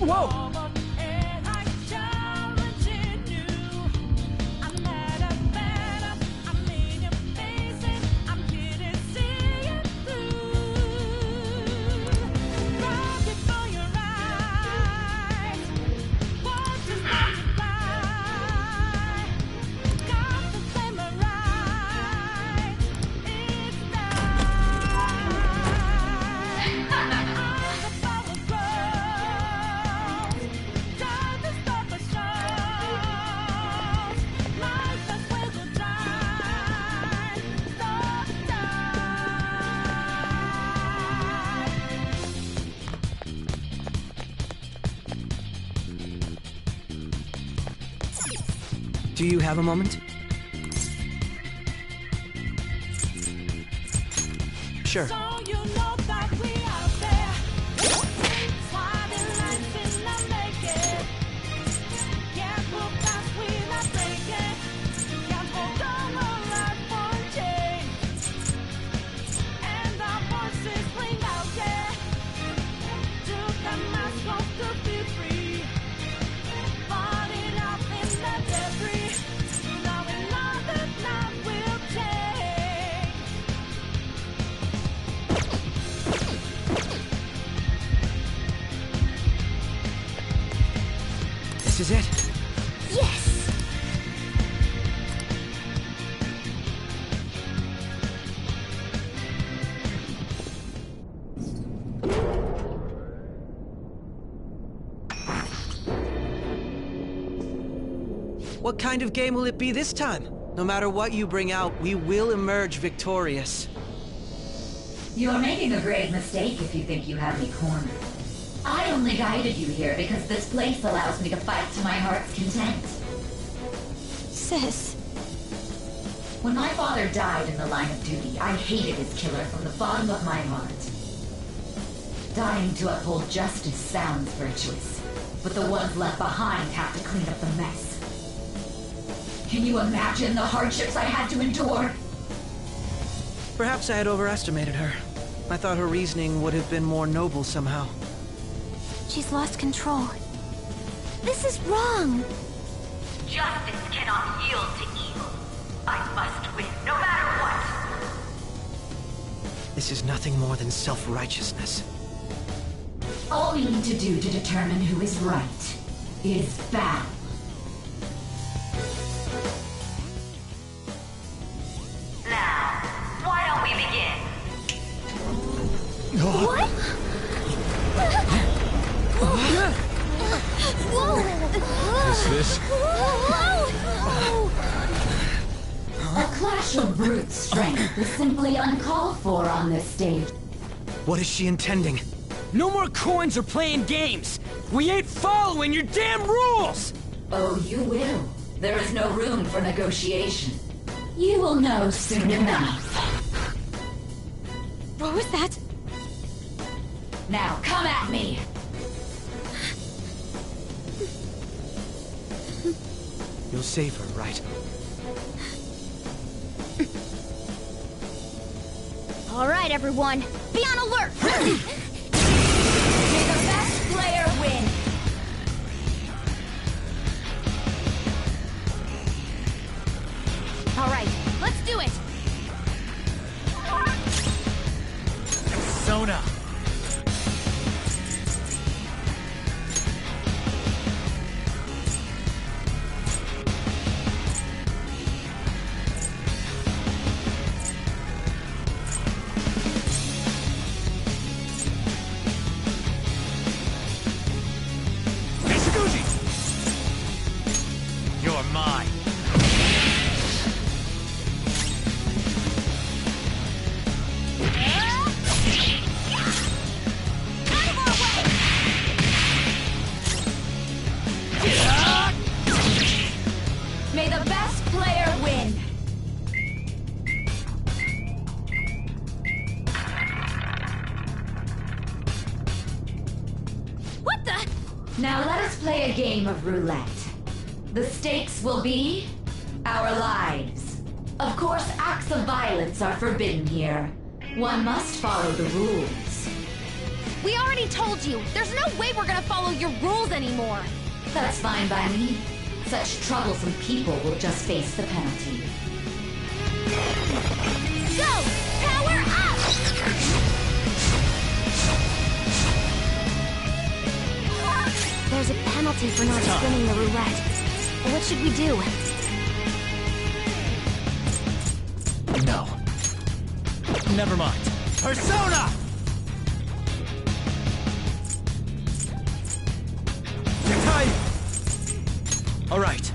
Whoa! Do you have a moment? Sure. This is it? Yes! What kind of game will it be this time? No matter what you bring out, we will emerge victorious. You're making a grave mistake if you think you have me cornered. I only guided you here because this place allows me to fight to my heart's content. Sis. When my father died in the line of duty, I hated his killer from the bottom of my heart. Dying to uphold justice sounds virtuous, but the ones left behind have to clean up the mess. Can you imagine the hardships I had to endure? Perhaps I had overestimated her. I thought her reasoning would have been more noble somehow. She's lost control. This is wrong. Justice cannot yield to evil. I must win, no matter what. This is nothing more than self-righteousness. All we need to do to determine who is right is battle. Now, why don't we begin? What? Whoa! Is this? A clash of brute strength is simply uncalled for on this stage. What is she intending? No more coins or playing games! We ain't following your damn rules! Oh, you will. There is no room for negotiation. You will know soon enough. What was that? Now, come at me! You'll save her, right? All right, everyone. Be on alert! May the best player win! All right, let's do it! Sona! You're mine. May the best player win! What the? Now let us play a game of roulette. The stakes will be our lives. Of course, acts of violence are forbidden here. One must follow the rules. We already told you. There's no way we're gonna follow your rules anymore. That's fine by me. Such troublesome people will just face the penalty. Go! Power up! There's a penalty for not spinning the roulette. What should we do? No. Never mind. Persona! Yakai! All right.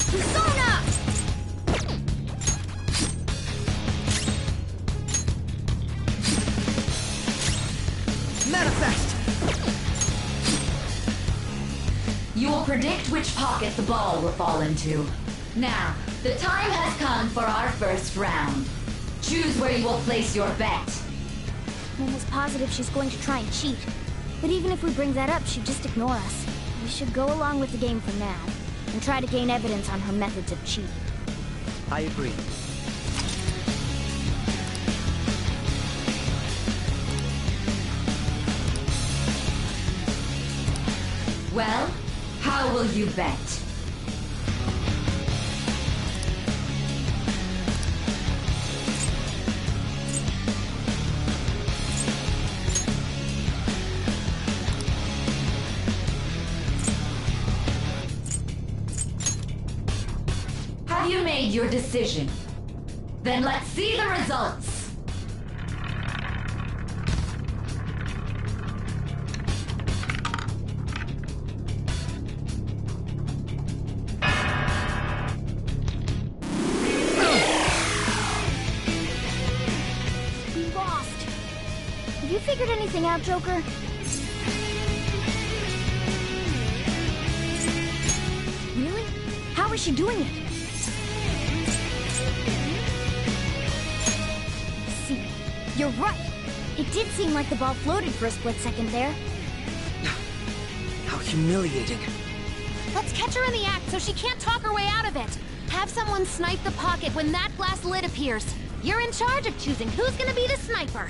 Persona! Manifest! You will predict which pocket the ball will fall into. Now, the time has come for our first round. Choose where you will place your bet. I'm almost positive she's going to try and cheat. But even if we bring that up, she'd just ignore us. We should go along with the game for now, and try to gain evidence on her methods of cheating. I agree. Well, how will you bet? Have you made your decision? Then let's see the results. We lost. Have you figured anything out, Joker? Really? How is she doing it? See, you're right. It did seem like the ball floated for a split second there. How humiliating. Let's catch her in the act so she can't talk her way out of it. Have someone snipe the pocket when that glass lid appears. You're in charge of choosing who's gonna be the sniper.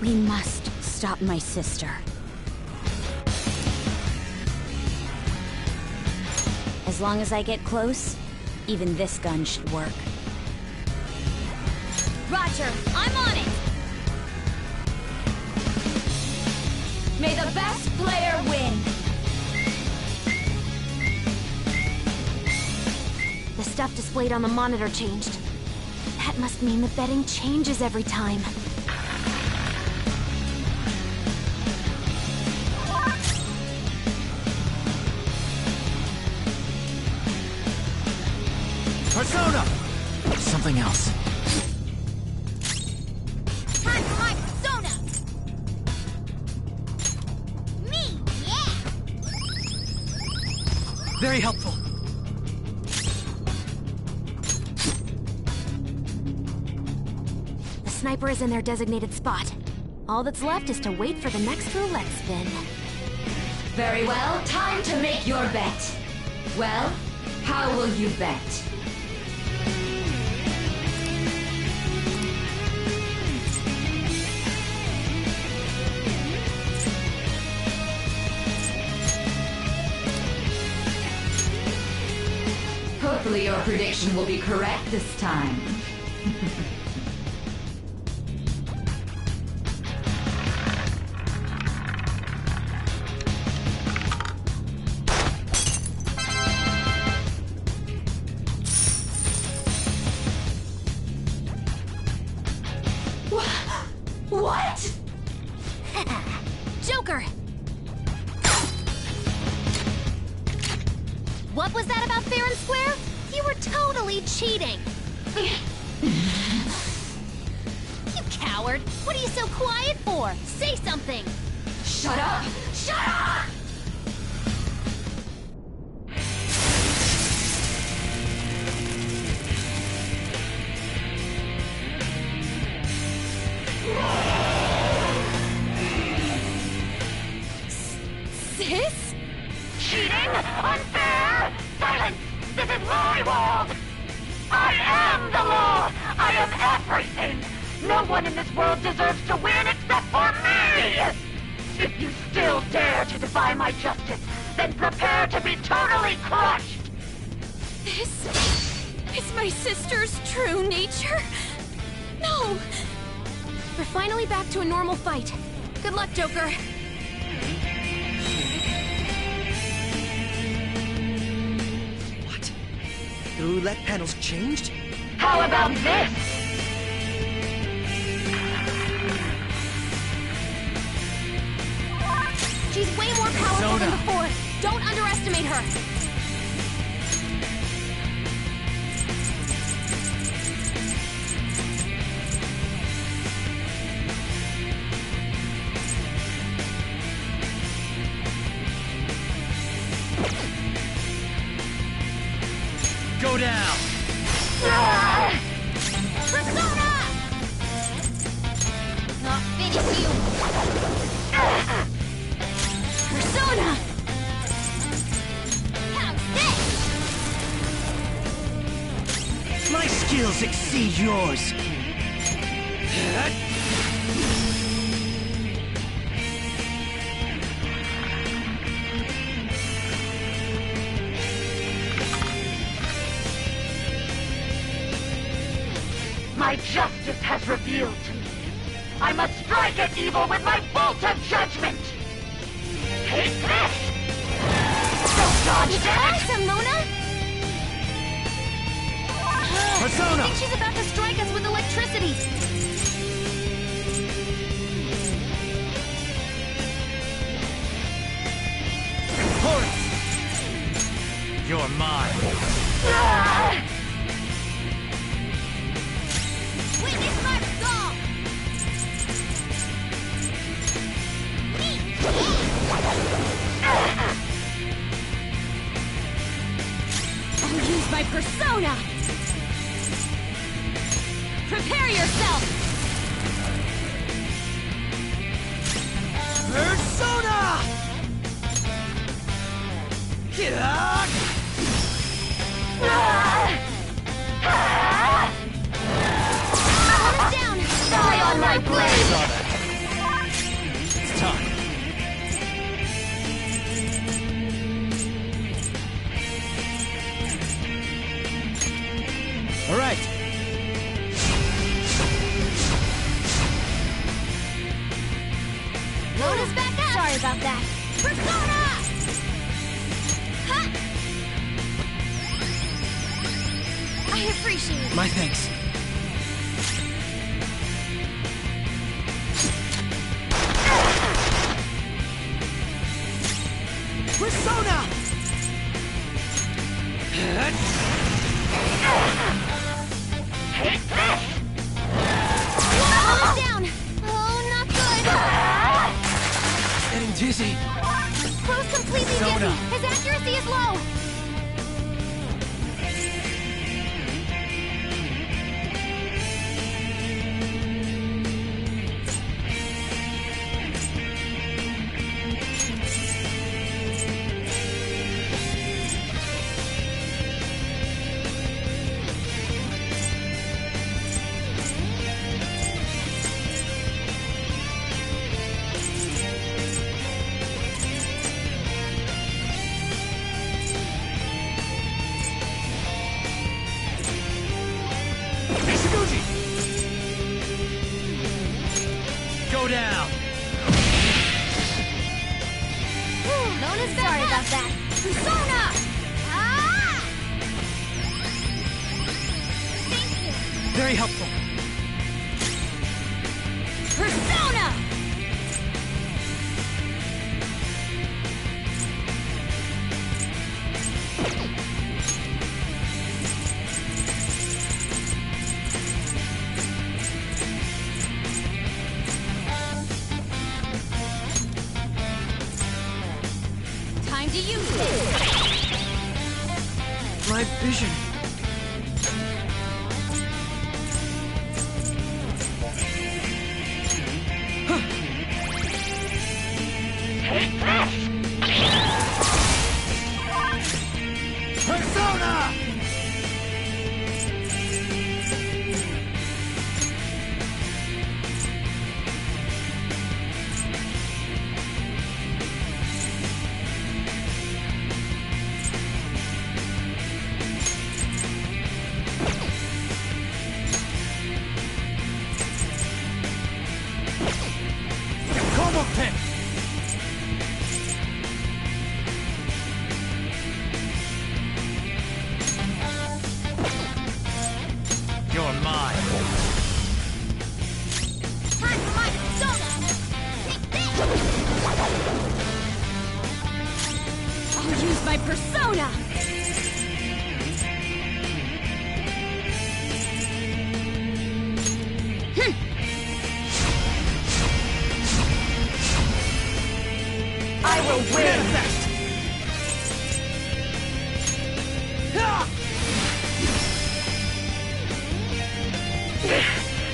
We must stop my sister. As long as I get close, even this gun should work. Roger, I'm on it! May the best player win! The stuff displayed on the monitor changed. That must mean the betting changes every time. Persona! Something else. Time for my persona! Me, yeah! Very helpful. The sniper is in their designated spot. All that's left is to wait for the next roulette spin. Very well, time to make your bet. Well, how will you bet? Hopefully your prediction will be correct this time. What? Joker! What was that about fair and square? You were totally cheating! You coward! What are you so quiet for? Say something! Shut up! Shut up! Sis? Cheating? Unfair? Silence! This is my world! I am the law! I am everything! No one in this world deserves to win except for me! If you still dare to defy my justice, then prepare to be totally crushed! This is my sister's true nature? No! We're finally back to a normal fight. Good luck, Joker. What? The roulette panel's changed? How about this? She's way more powerful than before. Don't underestimate her. Go down! Persona! I'll finish you. Persona! How's this? My skills exceed yours. My justice has revealed to me. I must strike at evil with my bolt of judgment! Take this! Don't dodge that! Awesome, Mona! Persona! I think she's about to strike us with electricity. Horus! You're mine. Witness my resolve! I'll use my persona! Prepare yourself! Persona! Get out! One is down! Die on my blade! Saw that. It's time. All right. Mona's back up! Sorry about that. Persona! Huh? I appreciate it. My thanks. Persona! Take this! Mona's down! Oh, not good! Getting dizzy. Crow's completely Persona. dizzy! His accuracy is low! Go down! Mona's back Sorry about that. Persona! Ah! Thank you. Very helpful. Persona! Time to use it. My vision. Take this! Persona!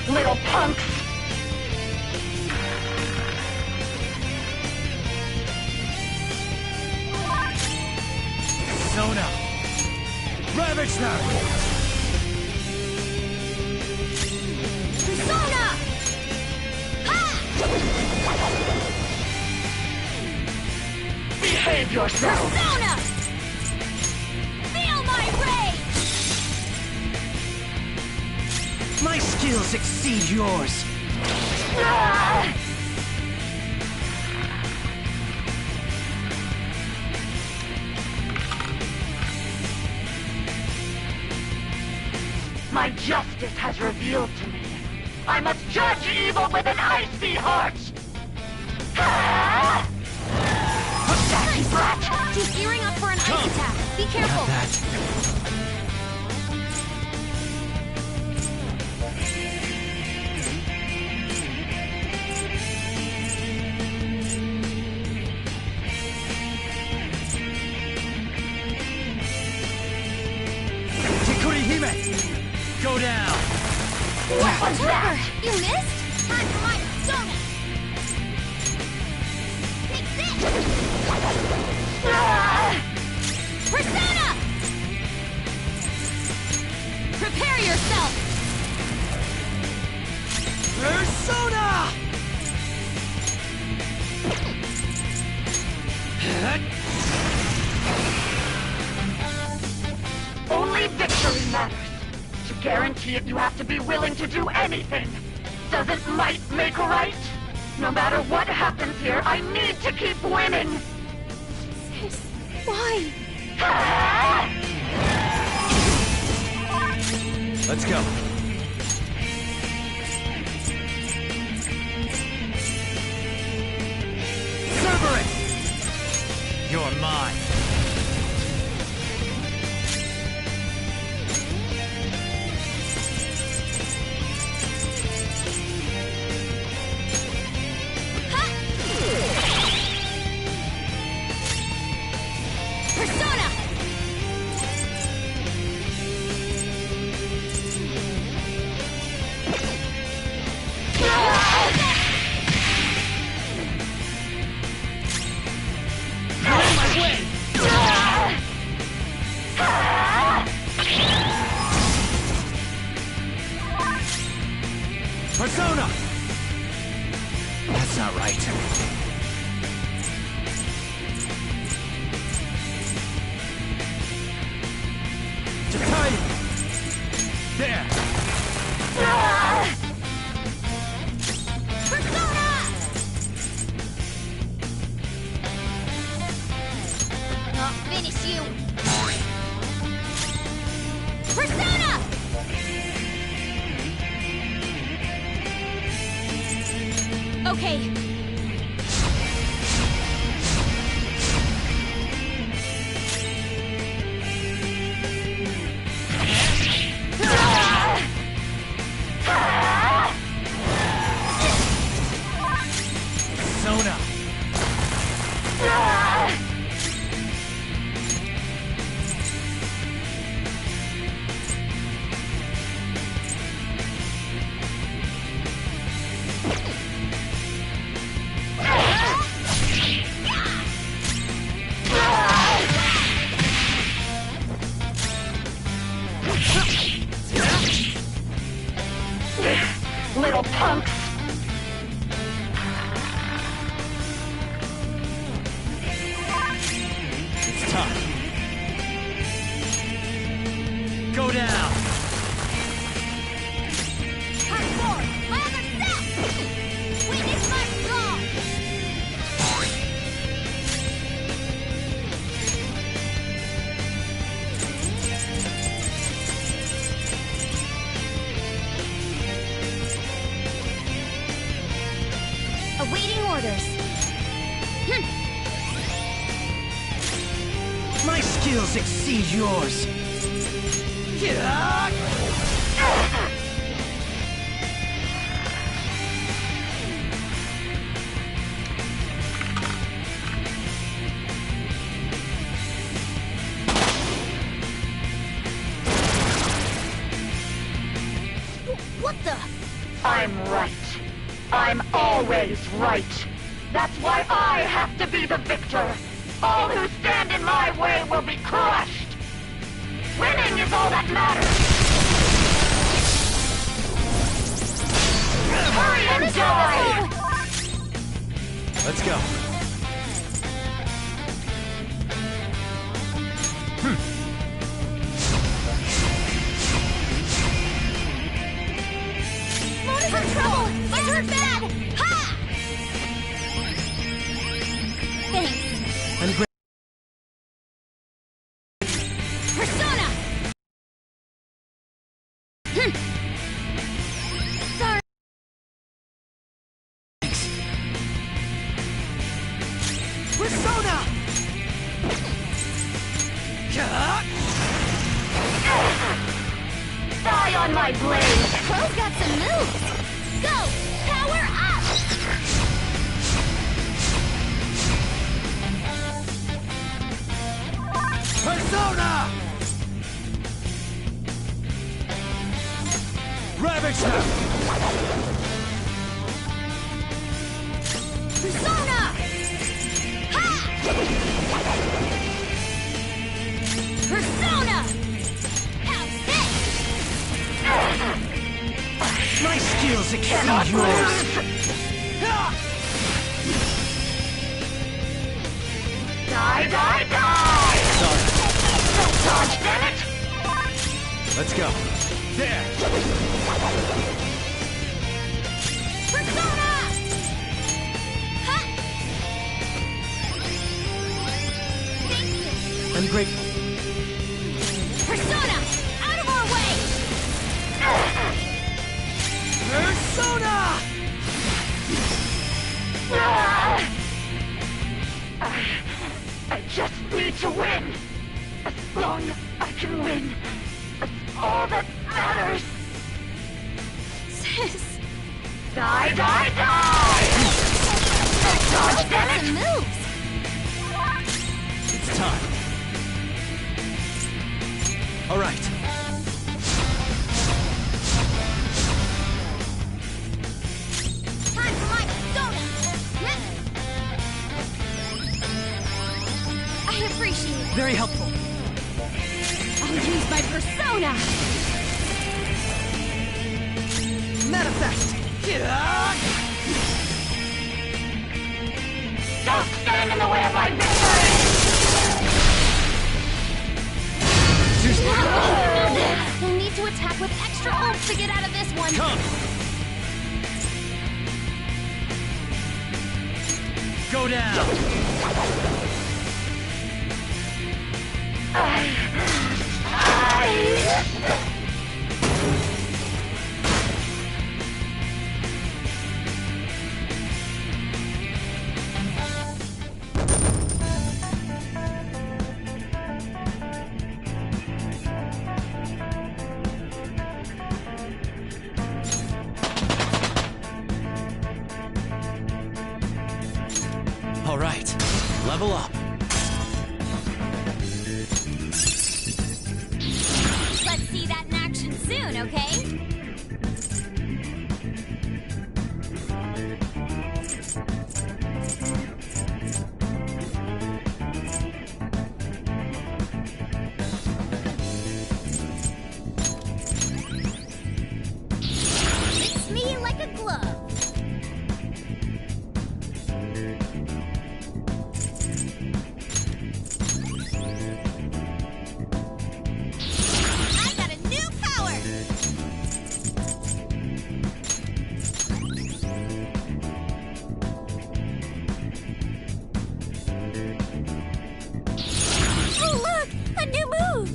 Little punks! Persona! Ravage her! Persona! Ha! Behave yourself! Persona! Feel my rage! My skills exceed yours. Ah! My justice has revealed to me. I must judge evil with an icy heart! Ah! Attack, brat! She's gearing up for an ice attack. Be careful. Go down! What was that? You missed? Time for my persona! Take this! Ah! Persona! Prepare yourself! Persona! Only victory matters. To guarantee it, you have to be willing to do anything. Doesn't might make right? No matter what happens here, I need to keep winning! Sis, why? Ah! Let's go. Cerberus! You're mine. Persona! Persona! That's not right. Just hide it! There! Persona! I'll finish you. Persona! Okay. Persona! Little punks! It's time. Go down! Part 4, my other self! Witness my song! Awaiting orders. My skills exceed yours. right. I'm always right. That's why I have to be the victor. All who stand in my way will be crushed. Winning is all that matters. Hurry and die! Let's go. Mona's in trouble! He's hurt bad! Ha! Thanks. I'm great. Persona! Sorry. Persona! Die on my blade! Pro's got some moves! Go! Power up! Persona! Ravage them! Persona! Ha! Persona! How's this? My skills exceed Cannot yours! Die, die, die! Sorry. Don't dodge, damn it! Let's go. There! Persona! Ha! Thank you. I'm grateful. Persona! Out of our way! Persona! I just need to win. As long as I can win, that's all that matters. Sis! Die, die, die! Dodge, damn it! Some moves! It's time. All right. Time for my persona! I appreciate it. Very helpful. I'll use my persona! Manifest! Don't stand in the way of my victory! We'll need to attack with extra oomph to get out of this one. Come! Go down! All right, level up. Let's see that in action soon, okay? Fits me like a glove. I got a new power! Oh, look! A new move!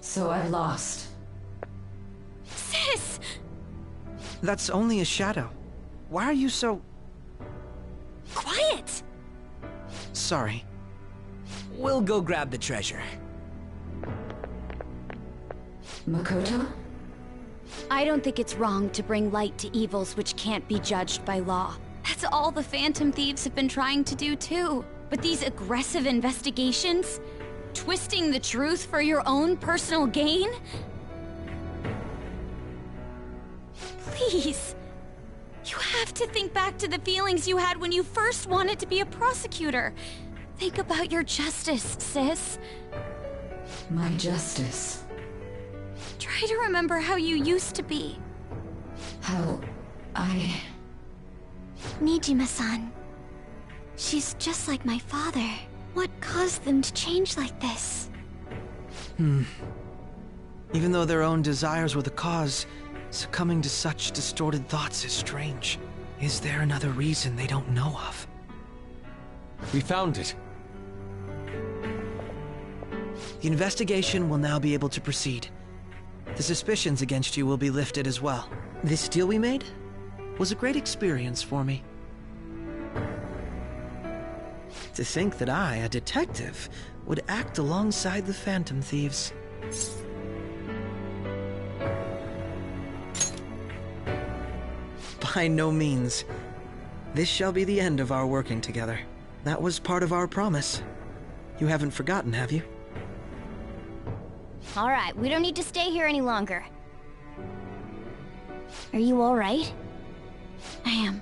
So I've lost. Sis! That's only a shadow. Why are you so... Quiet! sorry? We'll go grab the treasure. Makoto? I don't think it's wrong to bring light to evils which can't be judged by law. That's all the Phantom Thieves have been trying to do too. But these aggressive investigations? Twisting the truth for your own personal gain? Please. You have to think back to the feelings you had when you first wanted to be a prosecutor. Think about your justice, sis. My justice. Try to remember how you used to be. How I... Nijima-san. She's just like my father. What caused them to change like this? Even though their own desires were the cause, succumbing to such distorted thoughts is strange. Is there another reason they don't know of? We found it. The investigation will now be able to proceed. The suspicions against you will be lifted as well. This deal we made was a great experience for me. To think that I, a detective, would act alongside the Phantom Thieves. By no means. This shall be the end of our working together. That was part of our promise. You haven't forgotten, have you? All right, we don't need to stay here any longer. Are you all right? I am.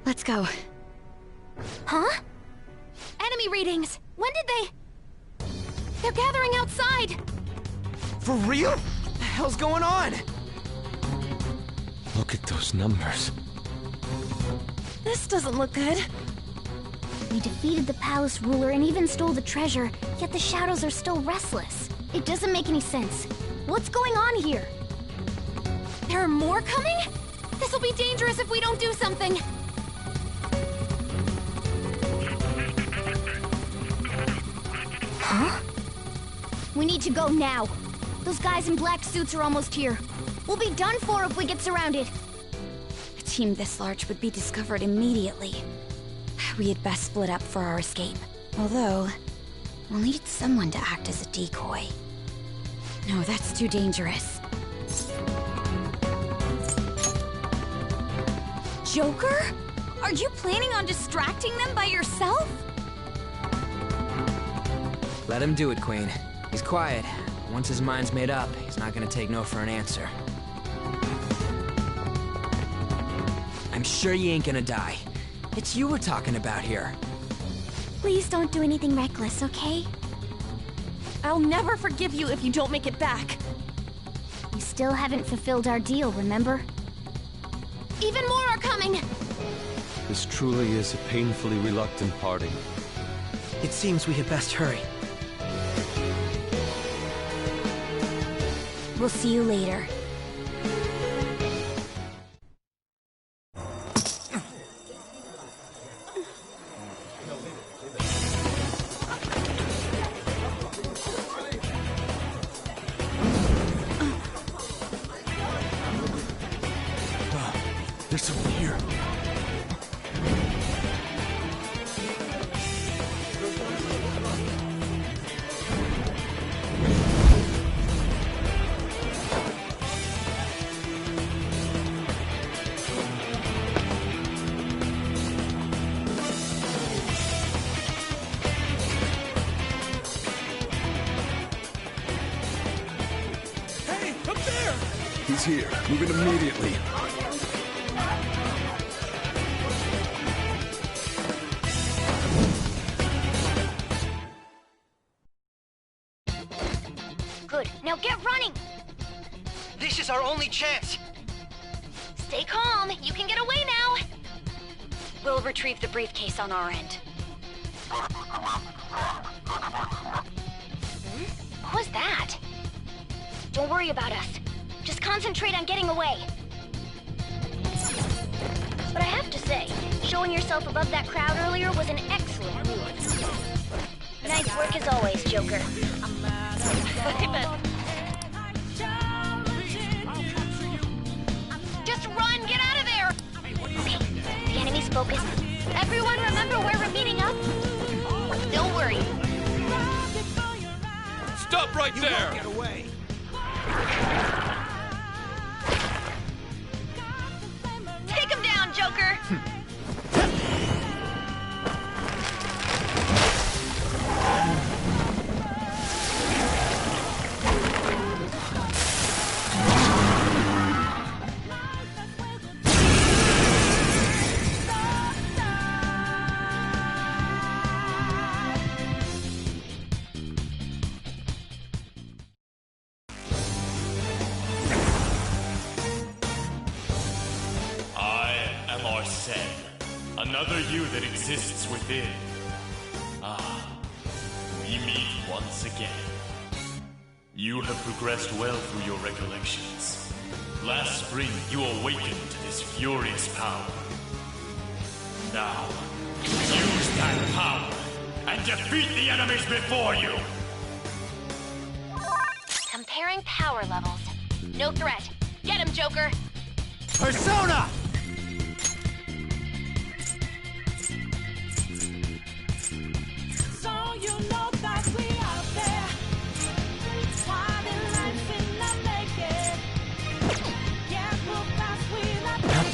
Let's go. Huh? Enemy readings! When did they... They're gathering outside! For real? What the hell's going on? Look at those numbers. This doesn't look good. We defeated the palace ruler and even stole the treasure, yet the shadows are still restless. It doesn't make any sense. What's going on here? There are more coming? This'll be dangerous if we don't do something. Huh? We need to go now. Those guys in black suits are almost here. We'll be done for if we get surrounded. A team this large would be discovered immediately. We had best split up for our escape. Although, we'll need someone to act as a decoy. No, that's too dangerous. Joker? Are you planning on distracting them by yourself? Let him do it, Queen. He's quiet. Once his mind's made up, he's not gonna take no for an answer. I'm sure you ain't gonna die. It's you we're talking about here. Please don't do anything reckless, okay? I'll never forgive you if you don't make it back. We still haven't fulfilled our deal, remember? Even more are coming! This truly is a painfully reluctant parting. It seems we had best hurry. We'll see you later. There's someone here. Hey, up there! He's here. Move it immediately. Good. Now get running! This is our only chance! Stay calm. You can get away now. We'll retrieve the briefcase on our end. What was that? Don't worry about us. Just concentrate on getting away. But I have to say, showing yourself above that crowd earlier was an excellent move. Nice work as always, Joker. Just run! Get out of there! Okay, the enemy's focused. Everyone remember where we're meeting up? Don't worry. Stop right there! Get away! Another you that exists within. Ah, we meet once again. You have progressed well through your recollections. Last spring, you awakened to this furious power. Now, use that power and defeat the enemies before you! Comparing power levels. No threat. Get him, Joker! Persona!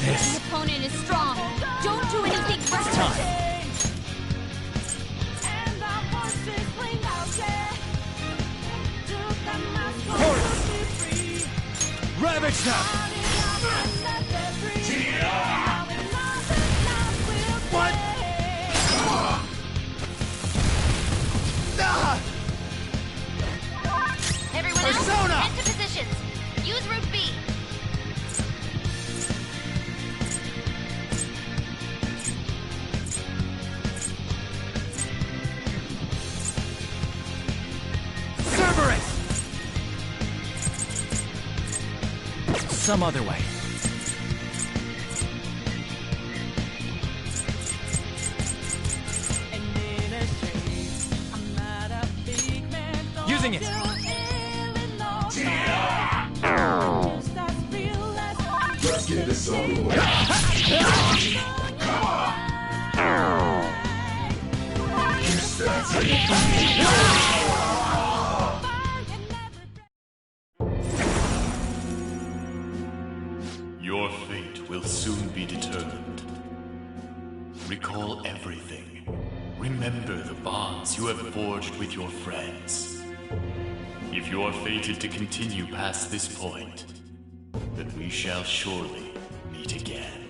The opponent is strong. Don't do anything reckless. Ravage them! What? Everyone Persona! else, head to positions. Use Route B. Some other way. Using it. Let's get this over with. Your fate will soon be determined. Recall everything. Remember the bonds you have forged with your friends. If you are fated to continue past this point, then we shall surely meet again.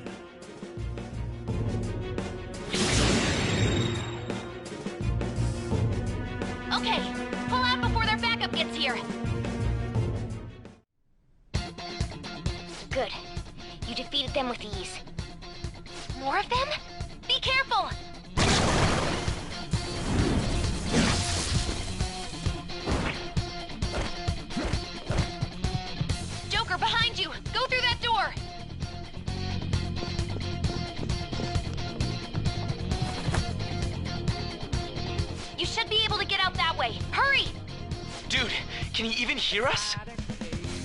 Okay, pull out before their backup gets here. Good. You defeated them with ease. More of them? Be careful! Joker, behind you! Go through that door! You should be able to get out that way. Hurry! Dude, can he even hear us?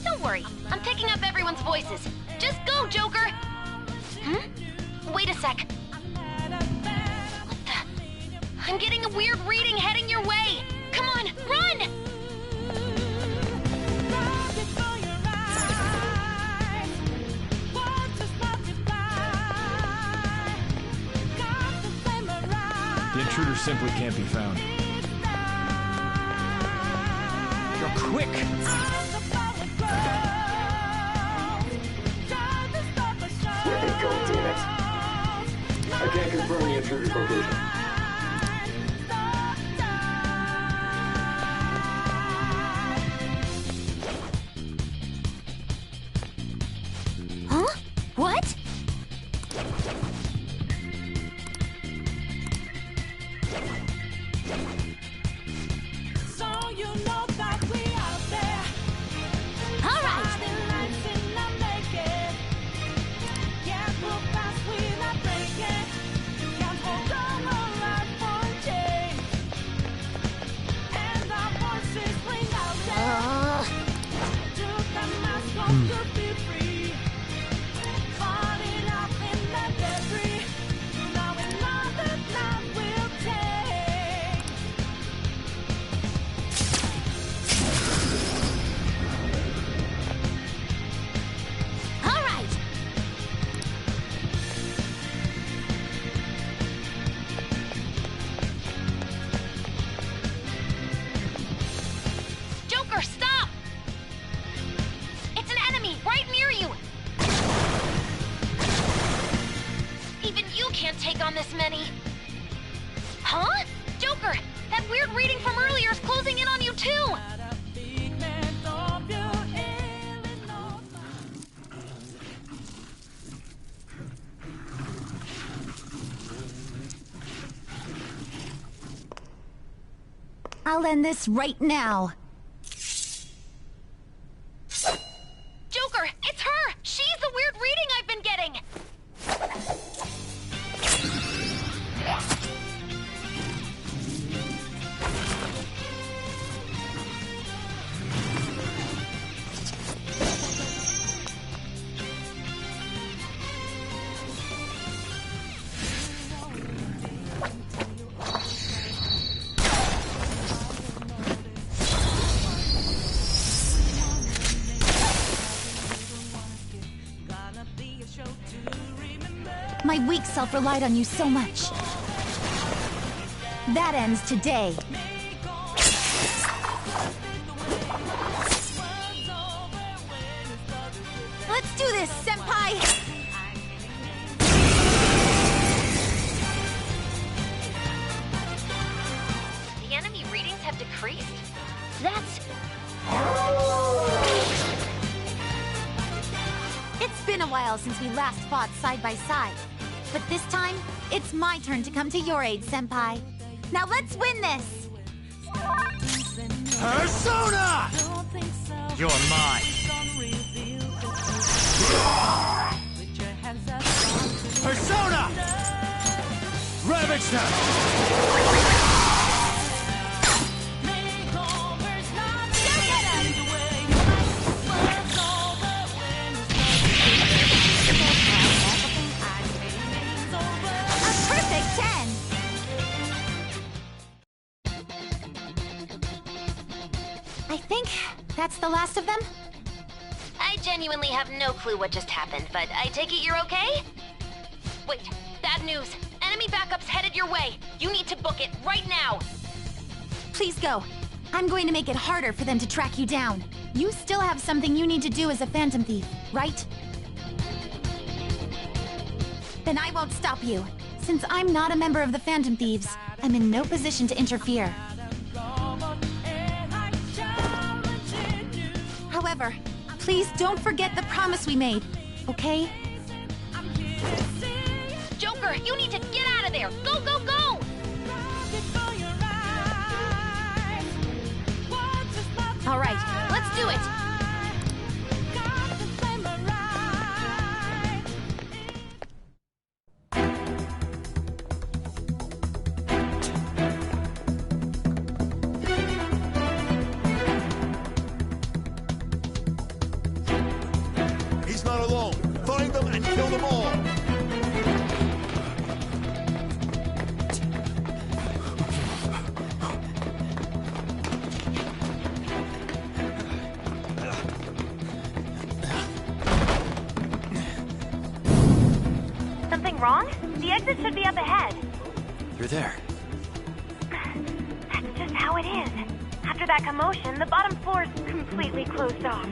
Don't worry, I'm picking up everyone's voices. Just go, Joker! Wait a sec. What the? I'm getting a weird reading heading your way! Come on, run! The intruder simply can't be found. You're quick! Where are you going, Phoenix? I can't confirm the intruder's location. Huh? What? I'll end this right now. Joker, it's her! She's the weird reading I've been getting! My weak self relied on you so much. That ends today. Let's do this, Senpai! The enemy readings have decreased? That's... It's been a while since we last fought side by side. But this time, it's my turn to come to your aid, Senpai. Now let's win this! Persona! You're mine. Persona! Ravage them! I think that's the last of them? I genuinely have no clue what just happened, but I take it you're okay? Wait, bad news. Enemy backup's headed your way. You need to book it right now. Please go. I'm going to make it harder for them to track you down. You still have something you need to do as a Phantom Thief, right? Then I won't stop you. Since I'm not a member of the Phantom Thieves, I'm in no position to interfere. However, please don't forget the promise we made, okay? Joker, you need to get out of there! Go, go, go! All right, let's do it! He's not alone. Find them and kill them all. Something wrong? The exit should be up ahead. You're there. That's just how it is. After that commotion, the bottom floor's completely closed off.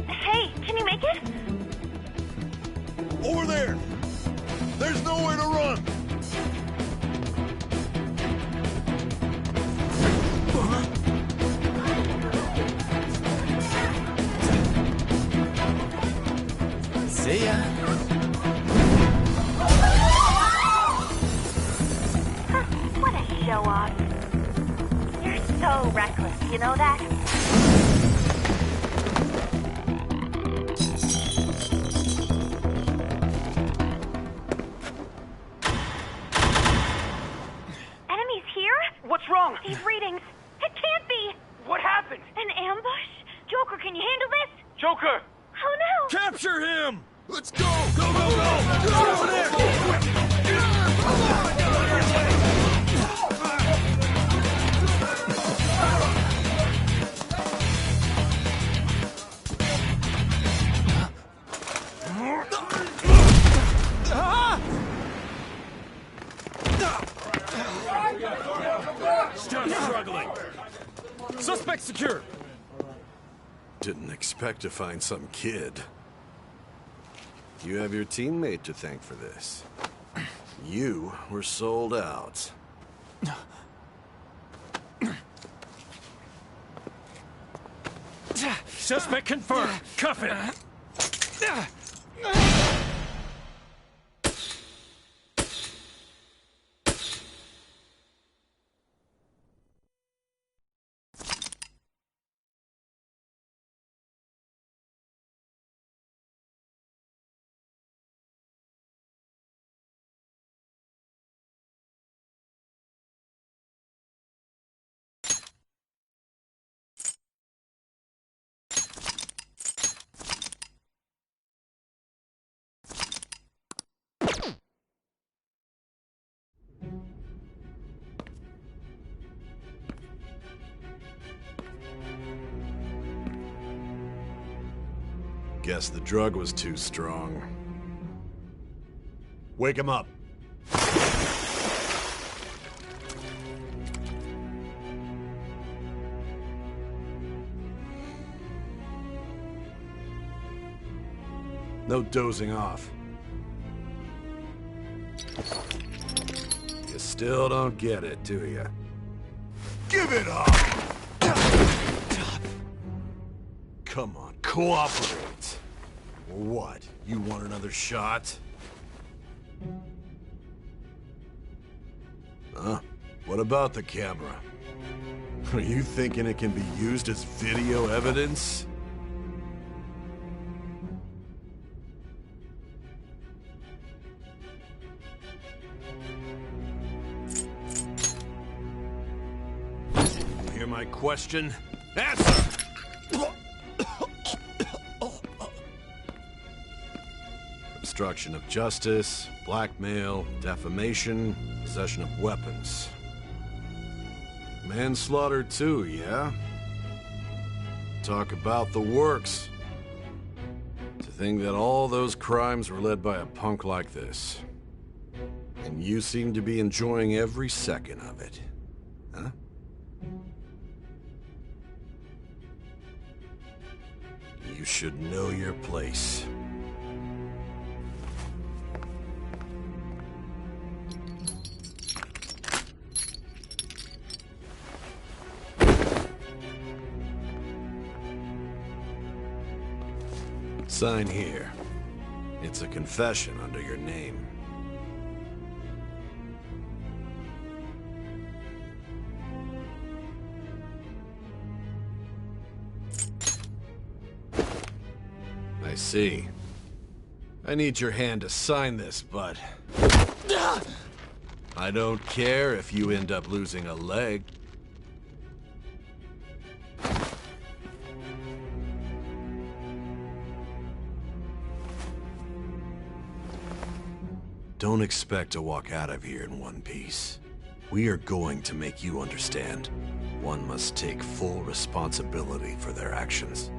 Hey, can you make it? Over there. There's nowhere to run. See ya. What a show-off. You're so reckless, you know that? Enemies here? What's wrong? These readings. It can't be! What happened? An ambush? Joker, can you handle this? Joker! Oh no! Capture him! Let's go! Go, go, go! Get over there! Stop struggling. Suspect secure. Didn't expect to find some kid. You have your teammate to thank for this. You were sold out. Suspect confirmed. Cuff it. Guess the drug was too strong. Wake him up. No dozing off. You still don't get it, do you? Give it up! Come on, cooperate. What? You want another shot? Huh? What about the camera? Are you thinking it can be used as video evidence? You hear my question? Answer! Obstruction of justice, blackmail, defamation, possession of weapons. Manslaughter too, yeah? Talk about the works. To think that all those crimes were led by a punk like this. And you seem to be enjoying every second of it. Huh? You should know your place. Sign here. It's a confession under your name. I see. I need your hand to sign this, but I don't care if you end up losing a leg. Don't expect to walk out of here in one piece. We are going to make you understand. One must take full responsibility for their actions.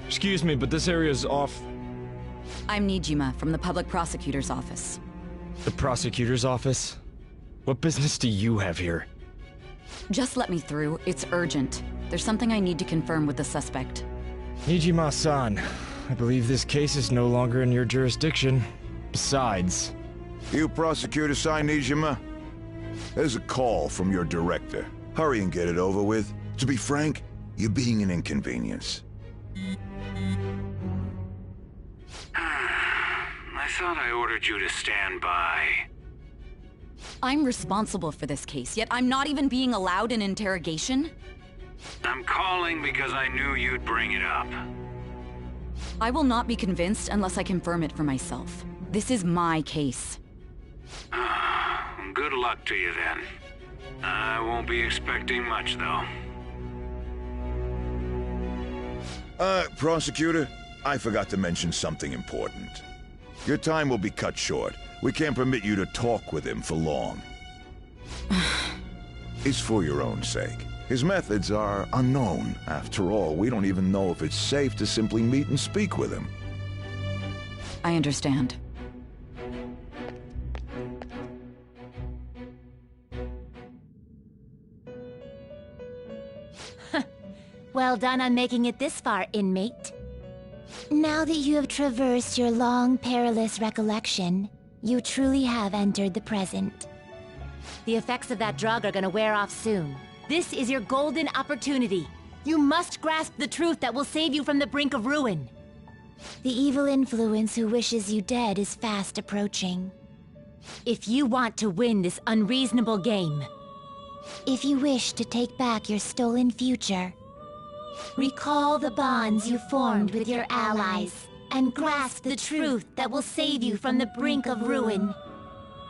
Excuse me, but this area's off. I'm Nijima from the Public Prosecutor's Office. The Prosecutor's Office? What business do you have here? Just let me through. It's urgent. There's something I need to confirm with the suspect. Nijima-san, I believe this case is no longer in your jurisdiction. Besides... You prosecutor signed Nijima? There's a call from your director. Hurry and get it over with. To be frank, you're being an inconvenience. I thought I ordered you to stand by. I'm responsible for this case, yet I'm not even being allowed an interrogation? I'm calling because I knew you'd bring it up. I will not be convinced unless I confirm it for myself. This is my case. Good luck to you then. I won't be expecting much, though. Prosecutor, I forgot to mention something important. Your time will be cut short. We can't permit you to talk with him for long. It's for your own sake. His methods are unknown. After all, we don't even know if it's safe to simply meet and speak with him. I understand. Well done on making it this far, inmate. Now that you have traversed your long, perilous recollection, you truly have entered the present. The effects of that drug are gonna wear off soon. This is your golden opportunity. You must grasp the truth that will save you from the brink of ruin. The evil influence who wishes you dead is fast approaching. If you want to win this unreasonable game, if you wish to take back your stolen future, recall the bonds you formed with your allies and grasp the truth that will save you from the brink of ruin.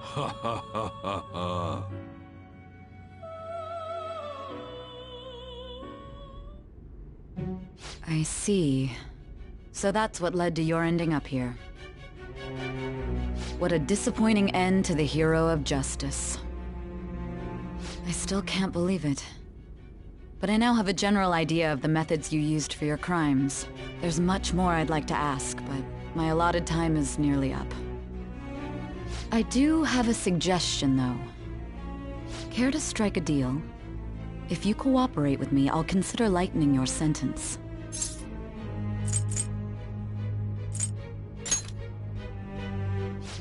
Ha ha ha ha ha. I see. So that's what led to your ending up here. What a disappointing end to the hero of justice. I still can't believe it. But I now have a general idea of the methods you used for your crimes. There's much more I'd like to ask, but my allotted time is nearly up. I do have a suggestion, though. Care to strike a deal? If you cooperate with me, I'll consider lightening your sentence.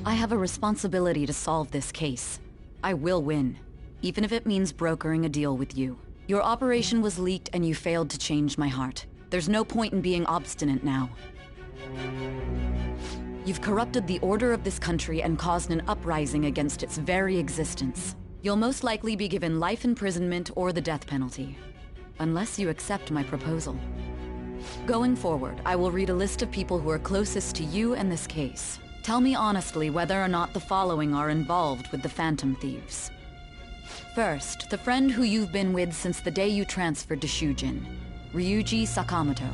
I have a responsibility to solve this case. I will win, even if it means brokering a deal with you. Your operation was leaked and you failed to change my heart. There's no point in being obstinate now. You've corrupted the order of this country and caused an uprising against its very existence. You'll most likely be given life imprisonment or the death penalty, unless you accept my proposal. Going forward, I will read a list of people who are closest to you in this case. Tell me honestly whether or not the following are involved with the Phantom Thieves. First, the friend who you've been with since the day you transferred to Shujin, Ryuji Sakamoto.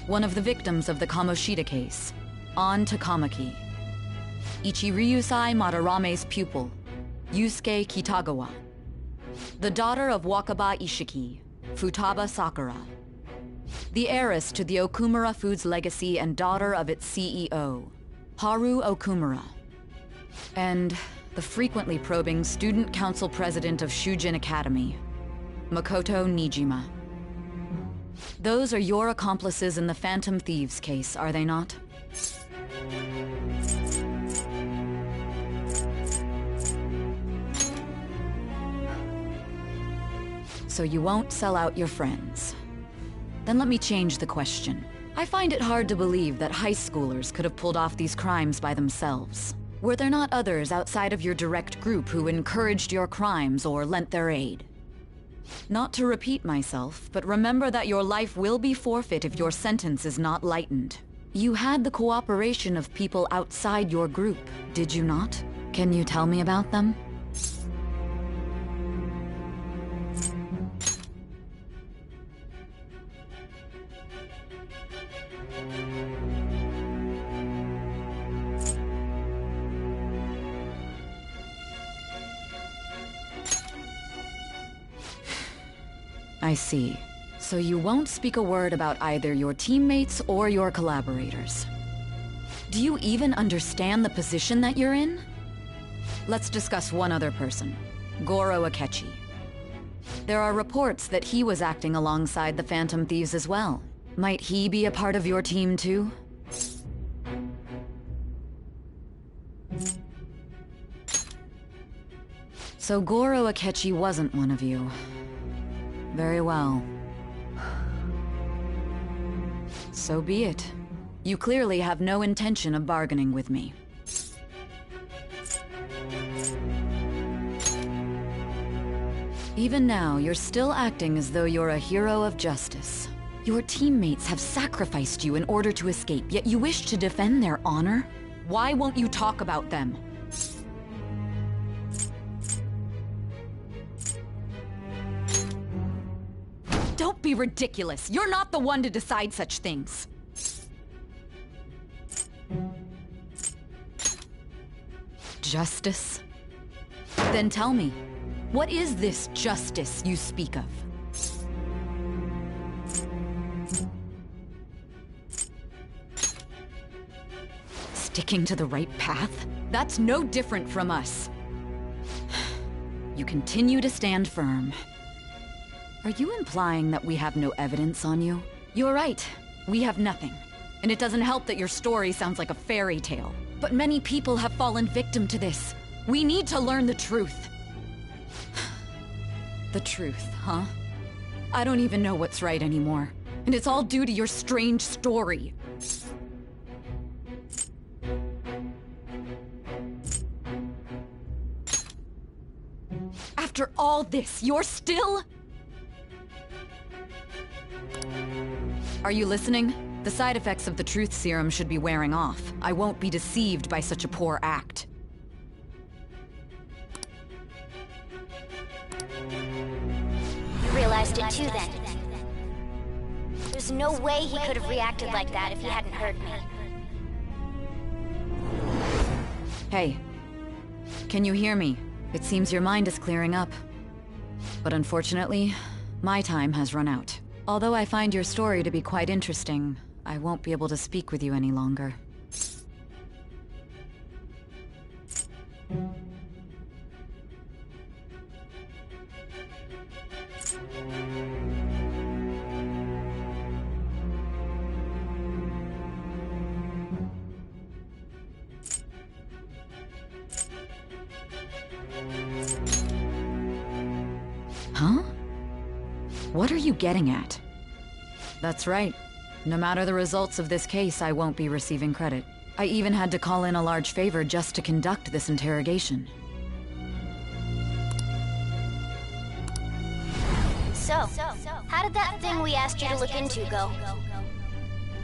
One of the victims of the Kamoshida case, An Takamaki. Ichiryusai Madarame's pupil, Yusuke Kitagawa. The daughter of Wakaba Ishiki, Futaba Sakura. The heiress to the Okumura Foods legacy and daughter of its CEO, Haru Okumura. And the frequently probing student council president of Shujin Academy, Makoto Nijima. Those are your accomplices in the Phantom Thieves case, are they not? So you won't sell out your friends. Then let me change the question. I find it hard to believe that high schoolers could have pulled off these crimes by themselves. Were there not others outside of your direct group who encouraged your crimes or lent their aid? Not to repeat myself, but remember that your life will be forfeit if your sentence is not lightened. You had the cooperation of people outside your group, did you not? Can you tell me about them? I see. So you won't speak a word about either your teammates or your collaborators. Do you even understand the position that you're in? Let's discuss one other person, Goro Akechi. There are reports that he was acting alongside the Phantom Thieves as well. Might he be a part of your team too? So Goro Akechi wasn't one of you. Very well. So be it. You clearly have no intention of bargaining with me. Even now, you're still acting as though you're a hero of justice. Your teammates have sacrificed you in order to escape, yet you wish to defend their honor? Why won't you talk about them? Don't be ridiculous. You're not the one to decide such things. Justice? Then tell me, what is this justice you speak of? Sticking to the right path? That's no different from us. You continue to stand firm. Are you implying that we have no evidence on you? You're right. We have nothing. And it doesn't help that your story sounds like a fairy tale. But many people have fallen victim to this. We need to learn the truth. The truth, huh? I don't even know what's right anymore. And it's all due to your strange story. After all this, you're still... Are you listening? The side effects of the truth serum should be wearing off. I won't be deceived by such a poor act. You realized it too, then. There's no way he could have reacted like that if he hadn't heard me. Hey. Can you hear me? It seems your mind is clearing up. But unfortunately, my time has run out. Although I find your story to be quite interesting, I won't be able to speak with you any longer. Huh? What are you getting at? That's right. No matter the results of this case, I won't be receiving credit. I even had to call in a large favor just to conduct this interrogation. So, how did that thing we asked you to look into go?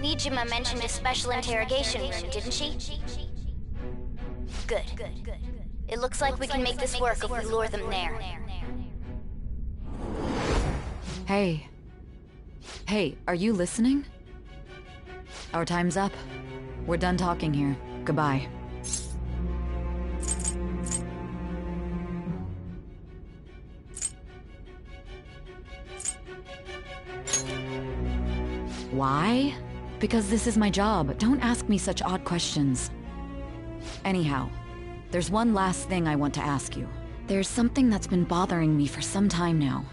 Nijima mentioned a special interrogation room, didn't she? Good. It looks like we can make this work if we lure them there. Hey. Hey, are you listening? Our time's up. We're done talking here. Goodbye. Why? Because this is my job. Don't ask me such odd questions. Anyhow, there's one last thing I want to ask you. There's something that's been bothering me for some time now.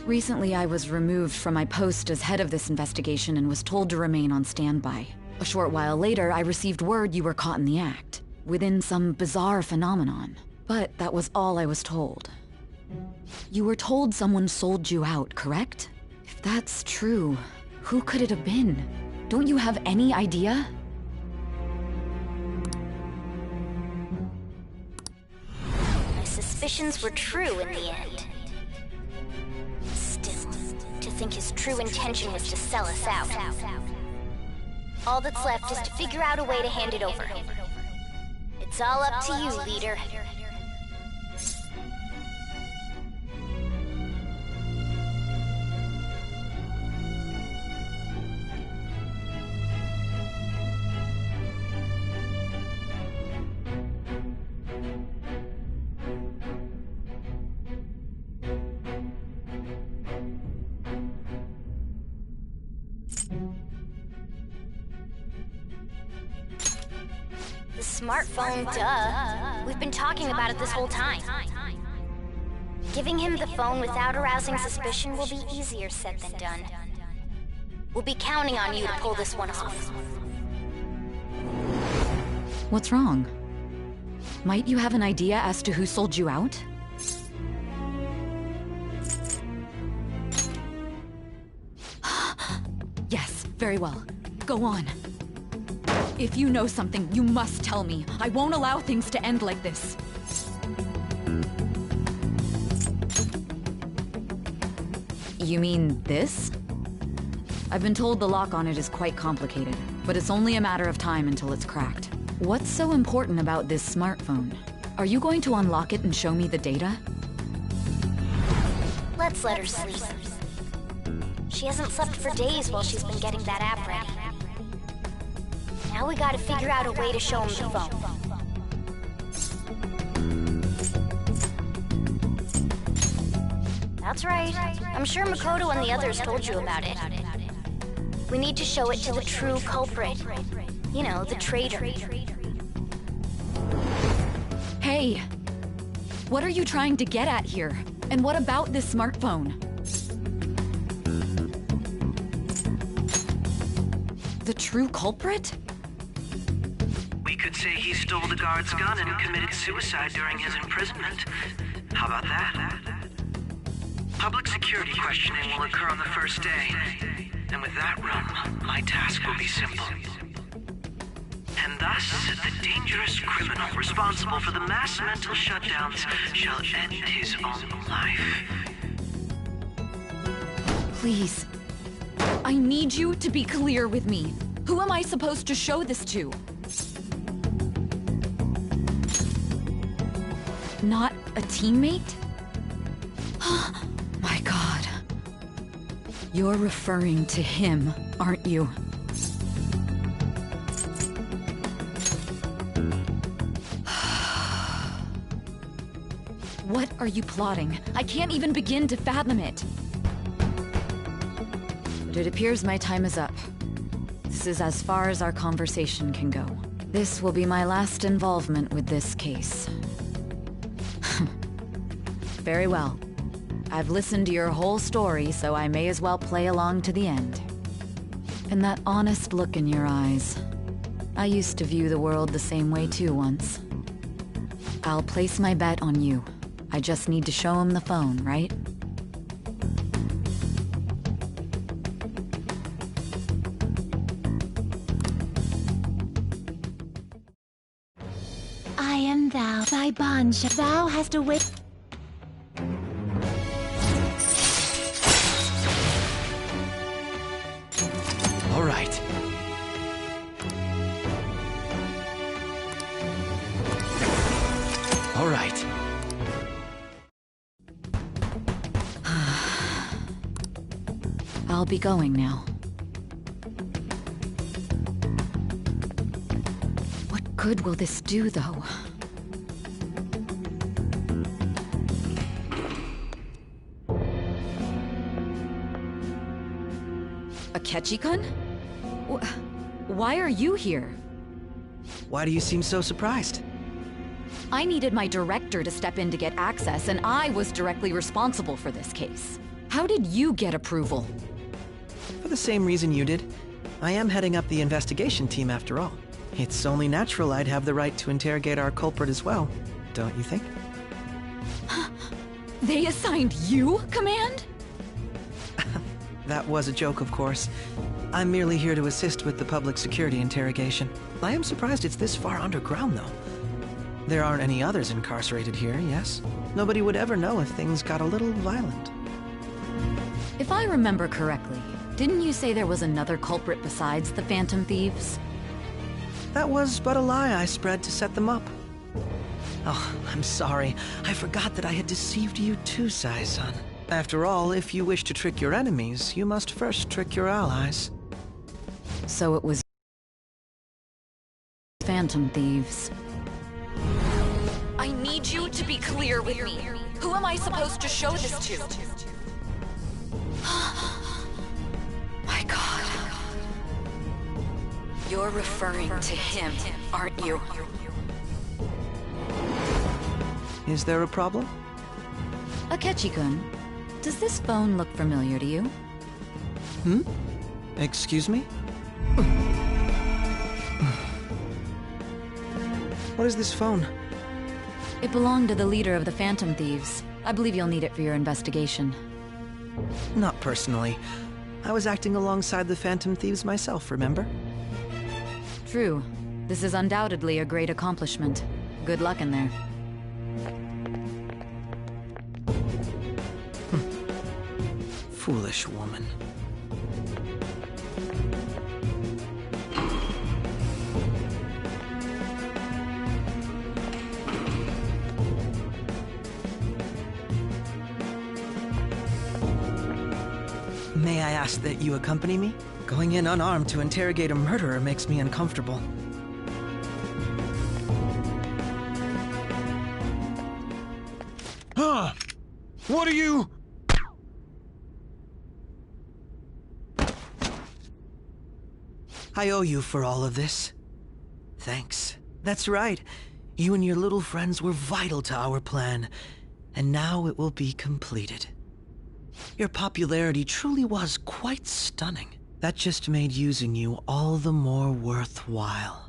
Recently, I was removed from my post as head of this investigation and was told to remain on standby. A short while later, I received word you were caught in the act, within some bizarre phenomenon. But that was all I was told. You were told someone sold you out, correct? If that's true, who could it have been? Don't you have any idea? My suspicions were true in the end. Still, to think his true intention was to sell us out. All that's left is to figure out a way to hand it over. It's all up to you, leader. The smartphone, duh. We've been talking about it this whole time. Giving him the phone without arousing suspicion will be easier said than done. We'll be counting on you to pull this one off. What's wrong? Might you have an idea as to who sold you out? Yes, very well. Go on. If you know something, you must tell me. I won't allow things to end like this. You mean this? I've been told the lock on it is quite complicated, but it's only a matter of time until it's cracked. What's so important about this smartphone? Are you going to unlock it and show me the data? Let's let her sleep. She hasn't slept for days while she's been getting that app ready. Now we gotta figure out a way to show him the phone. That's right. I'm sure Makoto and the others told you about it. We need to show it to the true culprit. You know, the traitor. Hey! What are you trying to get at here? And what about this smartphone? The true culprit? We could say he stole the guard's gun and committed suicide during his imprisonment. How about that? Public security questioning will occur on the first day. And with that room, my task will be simple. And thus, the dangerous criminal responsible for the mass mental shutdowns shall end his own life. Please. I need you to be clear with me. Who am I supposed to show this to? Not a teammate? My God. You're referring to him, aren't you? What are you plotting? I can't even begin to fathom it. But it appears my time is up. This is as far as our conversation can go. This will be my last involvement with this case. Very well. I've listened to your whole story, so I may as well play along to the end. And that honest look in your eyes. I used to view the world the same way too once. I'll place my bet on you. I just need to show him the phone, right? I am thou, thy banja. Thou hast a wait. All right. All right. I'll be going now. What good will this do, though? Akechi-kun? Why are you here? Why do you seem so surprised? I needed my director to step in to get access, and I was directly responsible for this case. How did you get approval? For the same reason you did. I am heading up the investigation team after all. It's only natural I'd have the right to interrogate our culprit as well, don't you think? They assigned you command? That was a joke, of course. I'm merely here to assist with the public security interrogation. I am surprised it's this far underground, though. There aren't any others incarcerated here, yes? Nobody would ever know if things got a little violent. If I remember correctly, didn't you say there was another culprit besides the Phantom Thieves? That was but a lie I spread to set them up. Oh, I'm sorry. I forgot that I had deceived you too, Sai-san. After all, if you wish to trick your enemies, you must first trick your allies. So it was Phantom Thieves. I need you to be clear with me. Who am I supposed to show this to? My God. You're referring to him, aren't you? Is there a problem? Akechi-kun, does this phone look familiar to you? Hmm? Excuse me? What is this phone? It belonged to the leader of the Phantom Thieves. I believe you'll need it for your investigation. Not personally. I was acting alongside the Phantom Thieves myself, remember? True. This is undoubtedly a great accomplishment. Good luck in there. Foolish woman. May I ask that you accompany me? Going in unarmed to interrogate a murderer makes me uncomfortable. Huh? What are you... I owe you for all of this. Thanks. That's right. You and your little friends were vital to our plan, and now it will be completed. Your popularity truly was quite stunning. That just made using you all the more worthwhile.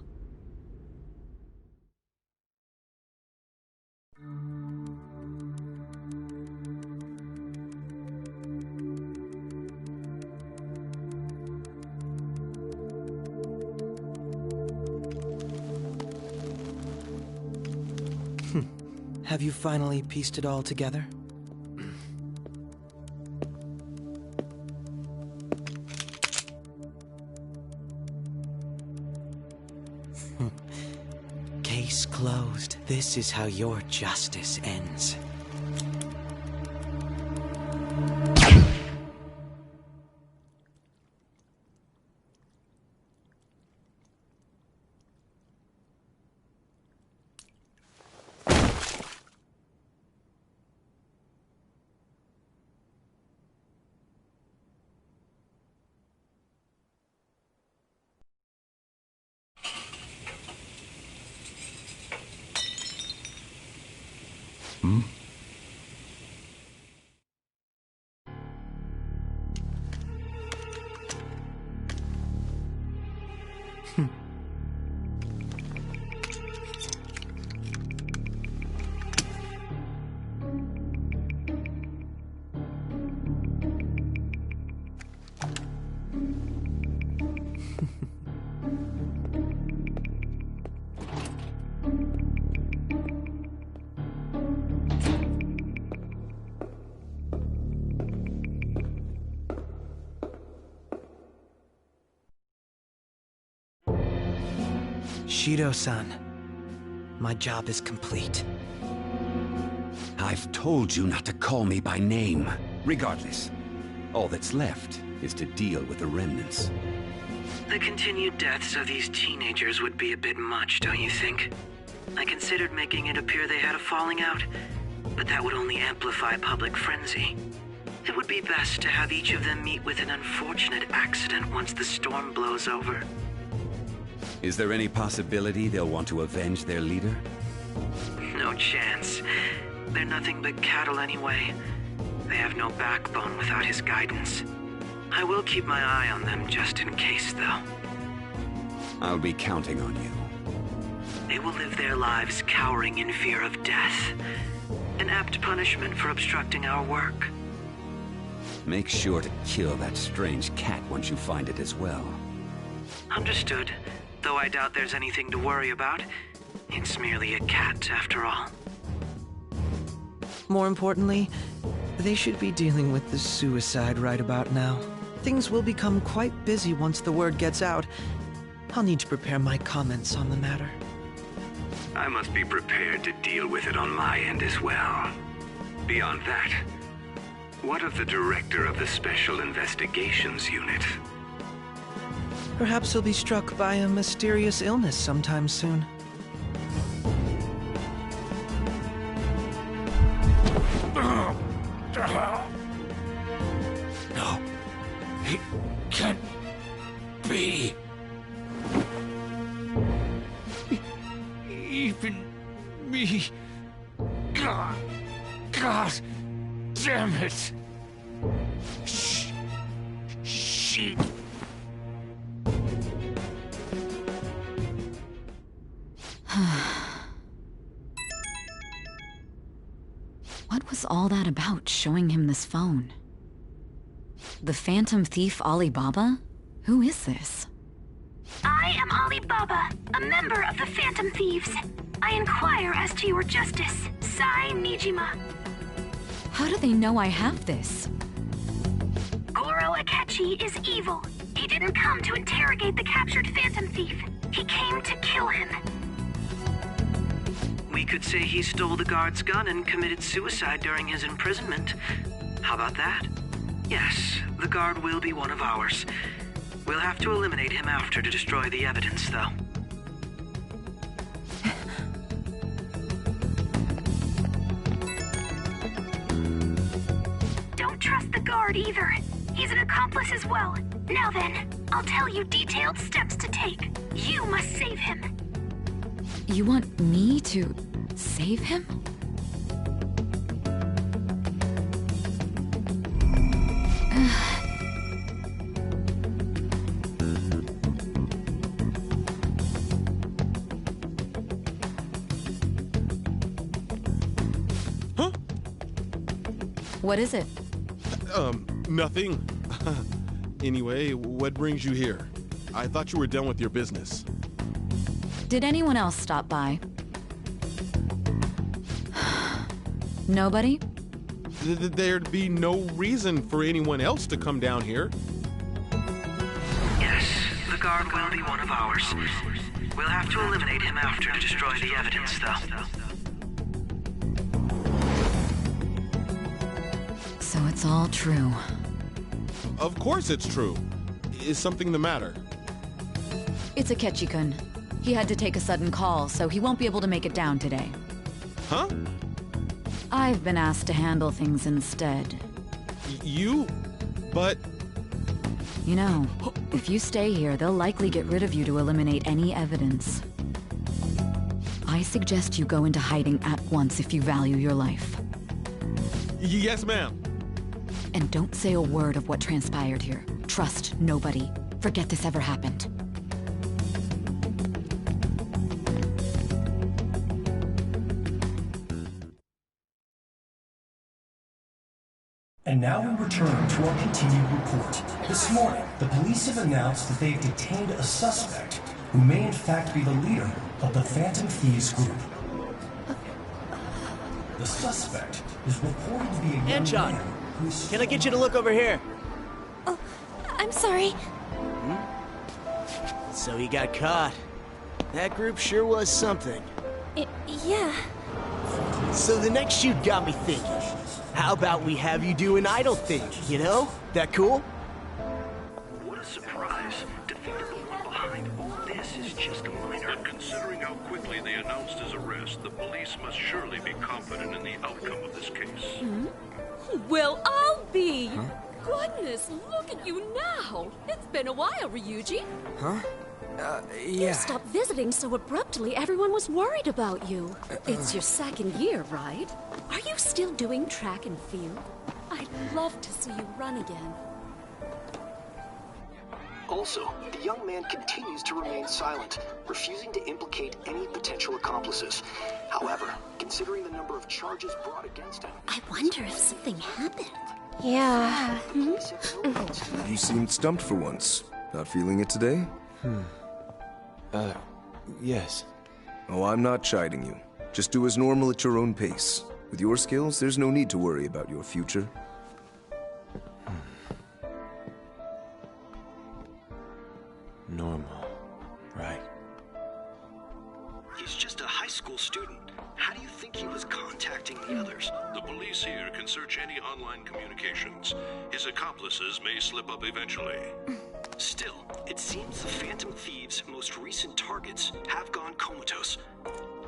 Have you finally pieced it all together? Case closed. This is how your justice ends. Hmm? Shido-san, my job is complete. I've told you not to call me by name. Regardless, all that's left is to deal with the remnants. The continued deaths of these teenagers would be a bit much, don't you think? I considered making it appear they had a falling out, but that would only amplify public frenzy. It would be best to have each of them meet with an unfortunate accident once the storm blows over. Is there any possibility they'll want to avenge their leader? No chance. They're nothing but cattle anyway. They have no backbone without his guidance. I will keep my eye on them just in case, though. I'll be counting on you. They will live their lives cowering in fear of death. An apt punishment for obstructing our work. Make sure to kill that strange cat once you find it as well. Understood. Though I doubt there's anything to worry about. It's merely a cat, after all. More importantly, they should be dealing with the suicide right about now. Things will become quite busy once the word gets out. I'll need to prepare my comments on the matter. I must be prepared to deal with it on my end as well. Beyond that, what of the director of the Special Investigations Unit? Perhaps he'll be struck by a mysterious illness sometime soon. No, it can't be. Even me. God damn it. She. What was all that about, showing him this phone? The Phantom Thief Alibaba? Who is this? I am Alibaba, a member of the Phantom Thieves. I inquire as to your justice, Sai Nijima. How do they know I have this? Goro Akechi is evil. He didn't come to interrogate the captured Phantom Thief. He came to kill him. We could say he stole the guard's gun and committed suicide during his imprisonment. How about that? Yes, the guard will be one of ours. We'll have to eliminate him after to destroy the evidence, though. Don't trust the guard either. He's an accomplice as well. Now then, I'll tell you detailed steps to take. You must save him. You want me to save him? Huh? What is it? Nothing. Anyway, what brings you here? I thought you were done with your business. Did anyone else stop by? Nobody? There'd be no reason for anyone else to come down here. Yes, the guard will be one of ours. We'll have to eliminate him after to destroy the evidence, though. So it's all true. Of course it's true. Is something the matter? It's Akechi-kun. He had to take a sudden call, so he won't be able to make it down today. Huh? I've been asked to handle things instead. You? But... You know, if you stay here, they'll likely get rid of you to eliminate any evidence. I suggest you go into hiding at once if you value your life. Yes, ma'am. And don't say a word of what transpired here. Trust nobody. Forget this ever happened. And now we return to our continued report. This morning, the police have announced that they've detained a suspect who may in fact be the leader of the Phantom Thieves group. The suspect is reported to be a young man who's... Can I get you to look over here? Oh, I'm sorry. So he got caught. That group sure was something. Yeah. So the next shoot got me thinking. How about we have you do an idol thing, you know? That cool? What a surprise to think that the one behind all this is just a minor. But considering how quickly they announced his arrest, the police must surely be confident in the outcome of this case. Well, I'll be. Huh? Goodness, look at you now. It's been a while, Ryuji. Huh? You Yeah. stopped visiting so abruptly, everyone was worried about you. It's your second year, right? Are you still doing track and field? I'd love to see you run again. Also, the young man continues to remain silent, refusing to implicate any potential accomplices. However, considering the number of charges brought against him... I wonder if something happened. Yeah. You seemed stumped for once. Not feeling it today? Yes. Oh, I'm not chiding you. Just do as normal at your own pace. With your skills, there's no need to worry about your future. Normal. Right. He's just a high school student. How do you think he was contacting the others? The police here can search any online communications. His accomplices may slip up eventually. Still, it seems the Phantom Thieves' most recent targets have gone comatose.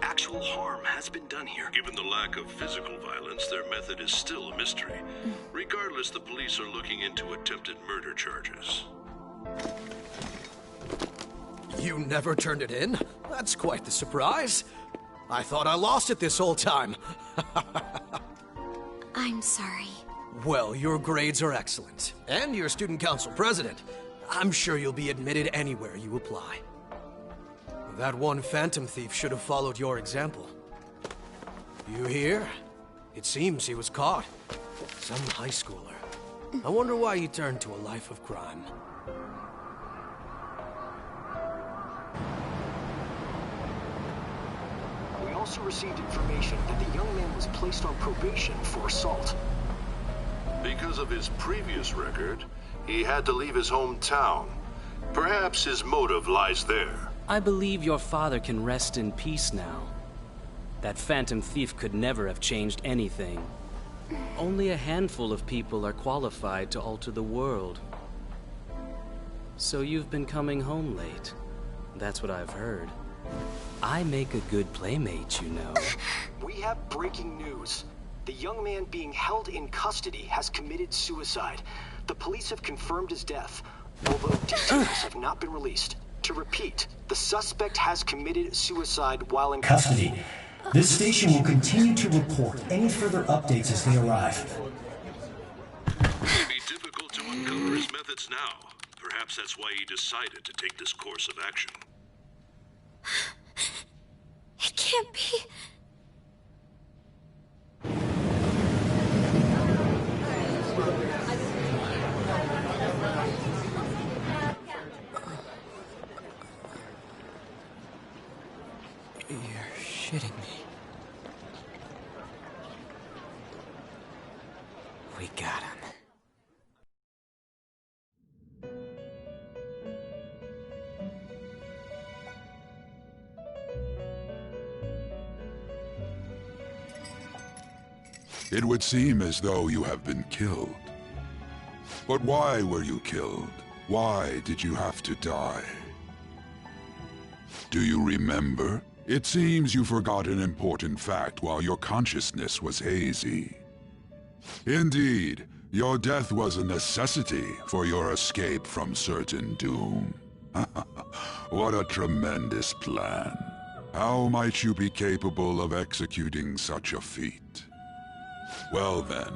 Actual harm has been done here. Given the lack of physical violence, their method is still a mystery. Regardless, the police are looking into attempted murder charges. You never turned it in? That's quite the surprise. I thought I lost it this whole time. I'm sorry. Well, your grades are excellent. And you're student council president. I'm sure you'll be admitted anywhere you apply. That one phantom thief should have followed your example. You hear? It seems he was caught. Some high schooler. I wonder why he turned to a life of crime. We also received information that the young man was placed on probation for assault. Because of his previous record, he had to leave his hometown. Perhaps his motive lies there. I believe your father can rest in peace now. That phantom thief could never have changed anything. Only a handful of people are qualified to alter the world. So you've been coming home late. That's what I've heard. I make a good playmate, you know. We have breaking news. The young man being held in custody has committed suicide. The police have confirmed his death, although details have not been released. To repeat, the suspect has committed suicide while in custody. This station will continue to report any further updates as they arrive. It may be difficult to uncover his methods now. Perhaps that's why he decided to take this course of action. It can't be. You're shitting me. We got him. It would seem as though you have been killed. But why were you killed? Why did you have to die? Do you remember? It seems you forgot an important fact while your consciousness was hazy. Indeed, your death was a necessity for your escape from certain doom. What a tremendous plan. How might you be capable of executing such a feat? Well then,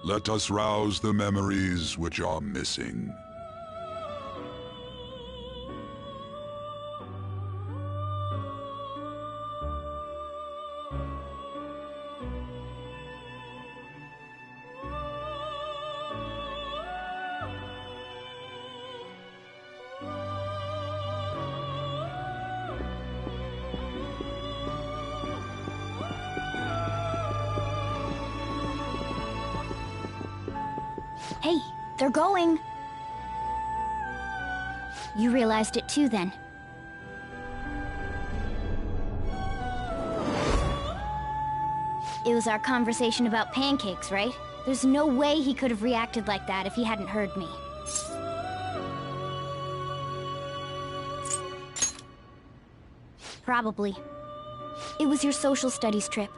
let us rouse the memories which are missing. Hey, they're going. You realized it too, then. It was our conversation about pancakes, right? There's no way he could have reacted like that if he hadn't heard me. Probably. It was your social studies trip.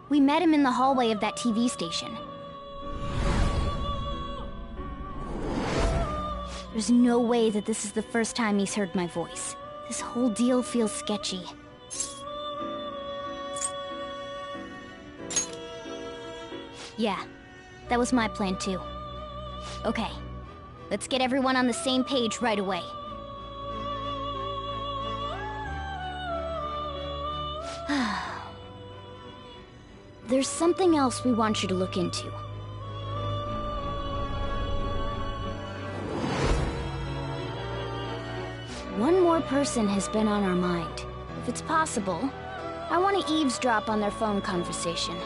We met him in the hallway of that TV station. There's no way that this is the first time he's heard my voice. This whole deal feels sketchy. Yeah, that was my plan too. Okay, let's get everyone on the same page right away. There's something else we want you to look into. One more person has been on our mind. If it's possible, I want to eavesdrop on their phone conversation.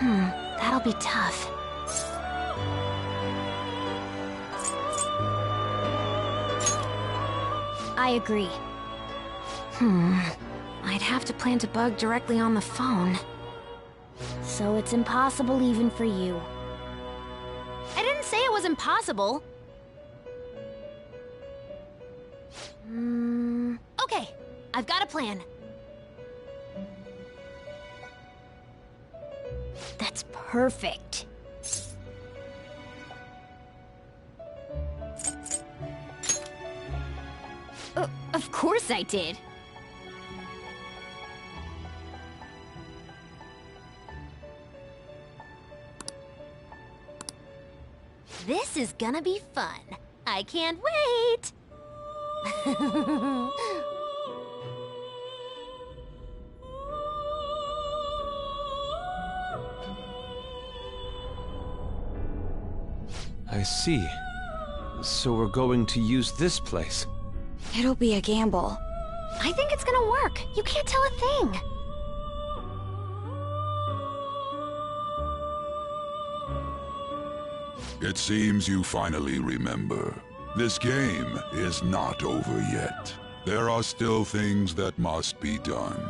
That'll be tough. I agree. I'd have to plant a bug directly on the phone. So it's impossible even for you. I didn't say it was impossible. Okay, I've got a plan. That's perfect. Of course I did. This is gonna be fun. I can't wait! I see. So we're going to use this place. It'll be a gamble. I think it's gonna work. You can't tell a thing. It seems you finally remember. This game is not over yet. There are still things that must be done.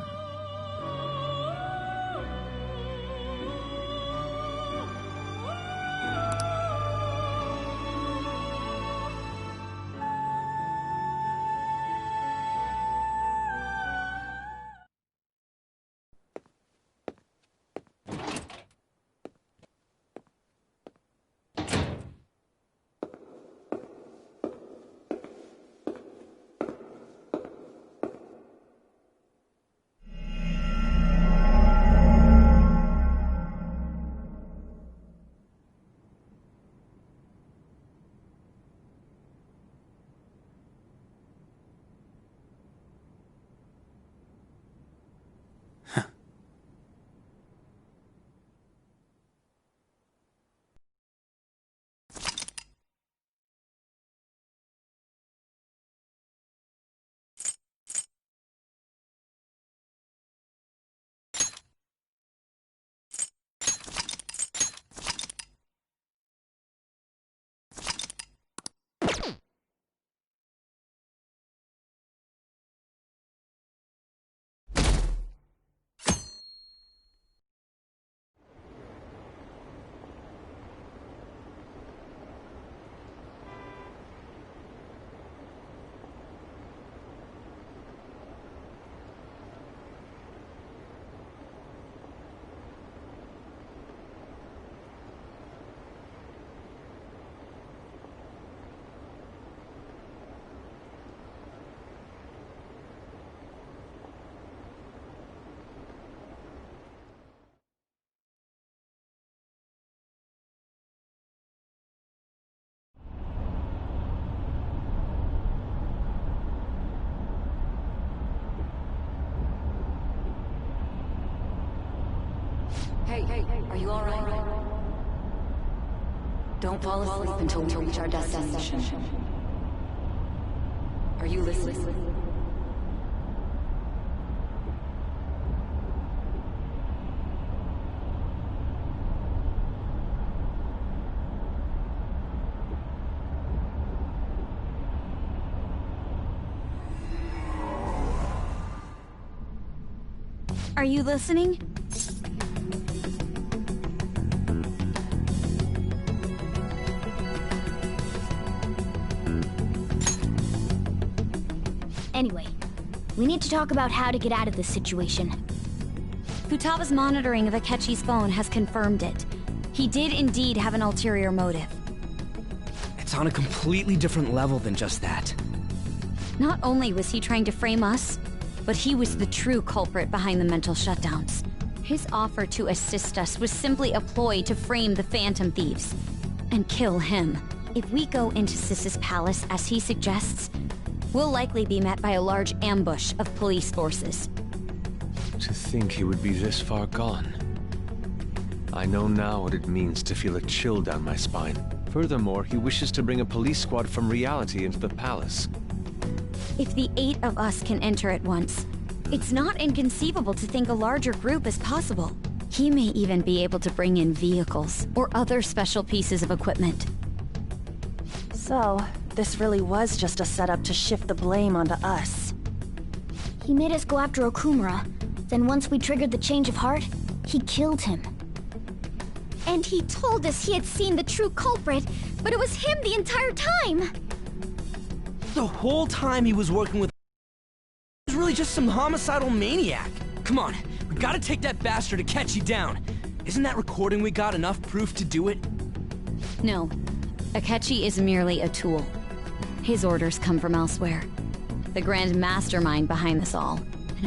Hey, are you alright? Don't fall asleep until we reach our destination. Are you listening? Are you listening? Anyway, we need to talk about how to get out of this situation. Futaba's monitoring of Akechi's phone has confirmed it. He did indeed have an ulterior motive. It's on a completely different level than just that. Not only was he trying to frame us, but he was the true culprit behind the mental shutdowns. His offer to assist us was simply a ploy to frame the Phantom Thieves and kill him. If we go into Sis's palace as he suggests, we'll likely be met by a large ambush of police forces. To think he would be this far gone. I know now what it means to feel a chill down my spine. Furthermore, he wishes to bring a police squad from reality into the palace. If the 8 of us can enter at once, it's not inconceivable to think a larger group is possible. He may even be able to bring in vehicles or other special pieces of equipment. So, this really was just a setup to shift the blame onto us. He made us go after Okumura. Then once we triggered the change of heart, he killed him. And he told us he had seen the true culprit, but it was him the entire time! The whole time he was working with... He was really just some homicidal maniac. Come on, we gotta take that bastard Akechi down. Isn't that recording we got enough proof to do it? No. Akechi is merely a tool. His orders come from elsewhere. The grand mastermind behind this all.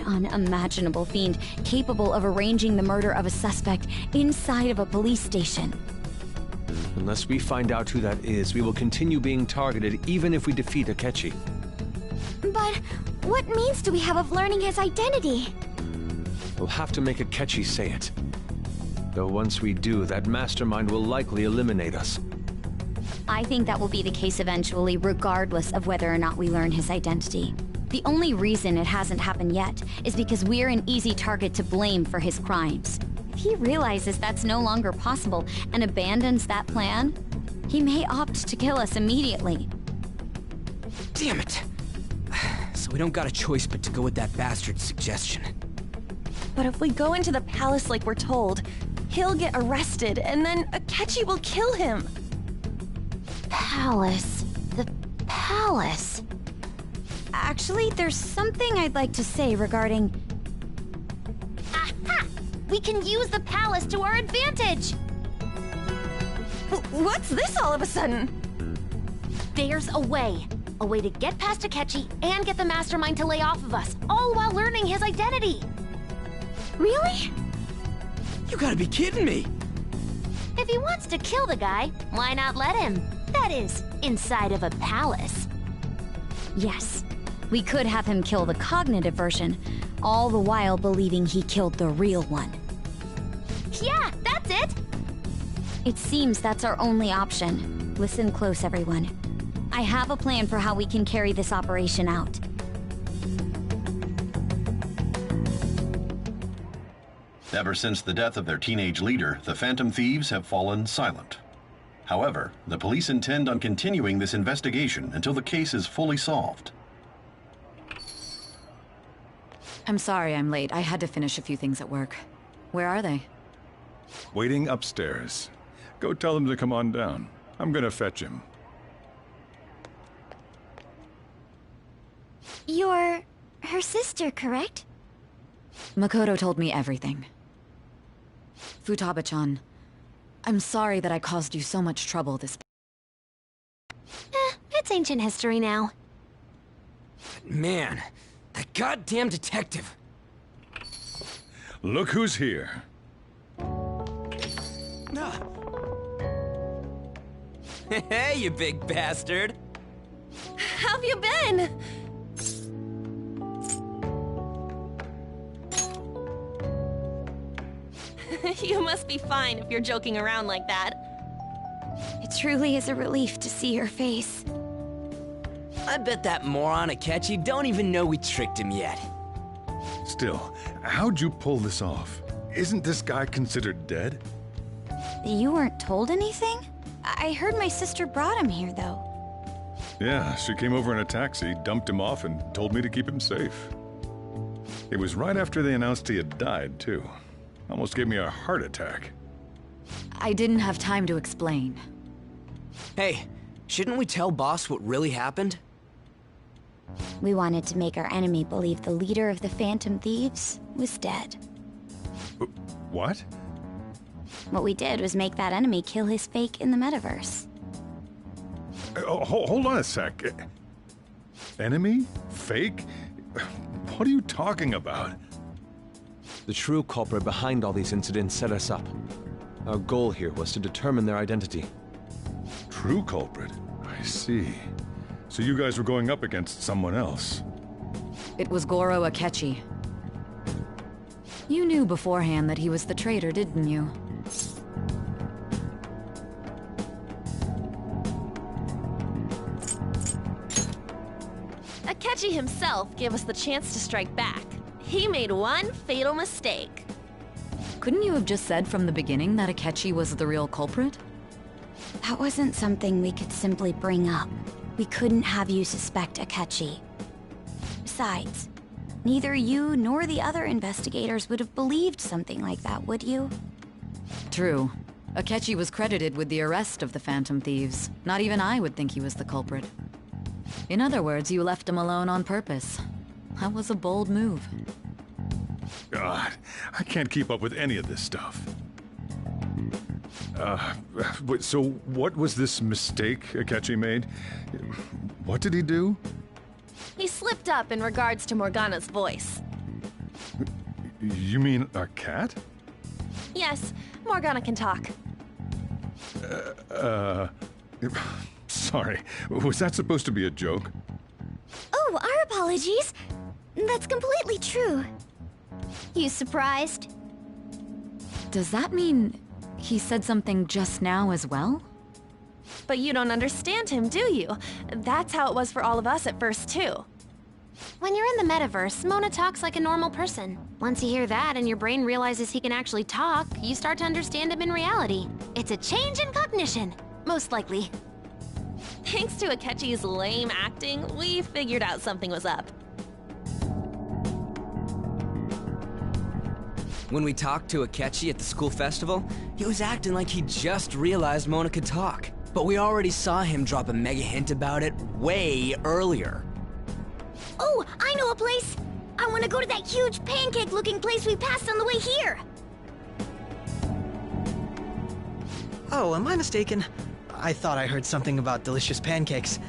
An unimaginable fiend capable of arranging the murder of a suspect inside of a police station. Unless we find out who that is, we will continue being targeted even if we defeat Akechi. But what means do we have of learning his identity? We'll have to make Akechi say it. Though once we do, that mastermind will likely eliminate us. I think that will be the case eventually, regardless of whether or not we learn his identity. The only reason it hasn't happened yet is because we're an easy target to blame for his crimes. If he realizes that's no longer possible and abandons that plan, he may opt to kill us immediately. Damn it! So we don't got a choice but to go with that bastard's suggestion. But if we go into the palace like we're told, he'll get arrested and then Akechi will kill him. Palace. The palace. Actually, there's something I'd like to say regarding... Aha! We can use the palace to our advantage! What's this all of a sudden? There's a way. A way to get past Akechi and get the mastermind to lay off of us, all while learning his identity. Really? You gotta be kidding me! If he wants to kill the guy, why not let him? That is, inside of a palace. Yes. We could have him kill the cognitive version, all the while believing he killed the real one. Yeah, that's it! It seems that's our only option. Listen close, everyone. I have a plan for how we can carry this operation out. Ever since the death of their teenage leader, the Phantom Thieves have fallen silent. However, the police intend on continuing this investigation until the case is fully solved. I'm sorry I'm late. I had to finish a few things at work. Where are they? Waiting upstairs. Go tell them to come on down. I'm gonna fetch him. You're... her sister, correct? Makoto told me everything. Futaba-chan, I'm sorry that I caused you so much trouble this... It's ancient history now. Man, that goddamn detective. Look who's here. Hey, you big bastard. How have you been? You must be fine if you're joking around like that. It truly is a relief to see your face. I bet that moron Akechi don't even know we tricked him yet. Still, how'd you pull this off? Isn't this guy considered dead? You weren't told anything? I heard my sister brought him here, though. Yeah, she came over in a taxi, dumped him off, and told me to keep him safe. It was right after they announced he had died, too. Almost gave me a heart attack. I didn't have time to explain. Hey, shouldn't we tell boss what really happened? We wanted to make our enemy believe the leader of the Phantom Thieves was dead. What? What we did was make that enemy kill his fake in the metaverse. Hold on a sec. Enemy? Fake? What are you talking about? The true culprit behind all these incidents set us up. Our goal here was to determine their identity. True culprit? I see. So you guys were going up against someone else. It was Goro Akechi. You knew beforehand that he was the traitor, didn't you? Akechi himself gave us the chance to strike back. He made one fatal mistake. Couldn't you have just said from the beginning that Akechi was the real culprit? That wasn't something we could simply bring up. We couldn't have you suspect Akechi. Besides, neither you nor the other investigators would have believed something like that, would you? True. Akechi was credited with the arrest of the Phantom Thieves. Not even I would think he was the culprit. In other words, you left him alone on purpose. That was a bold move. God, I can't keep up with any of this stuff. So what was this mistake Akechi made? What did he do? He slipped up in regards to Morgana's voice. You mean a cat? Yes, Morgana can talk. Sorry, was that supposed to be a joke? Oh, our apologies. That's completely true. You surprised? Does that mean he said something just now as well? But you don't understand him, do you? That's how it was for all of us at first, too. When you're in the metaverse, Mona talks like a normal person. Once you hear that and your brain realizes he can actually talk, you start to understand him in reality. It's a change in cognition, most likely. Thanks to Akechi's lame acting, we figured out something was up. When we talked to Akechi at the school festival, he was acting like he just realized Mona could talk. But we already saw him drop a mega hint about it way earlier. Oh, I know a place! I want to go to that huge pancake-looking place we passed on the way here! Oh, am I mistaken? I thought I heard something about delicious pancakes.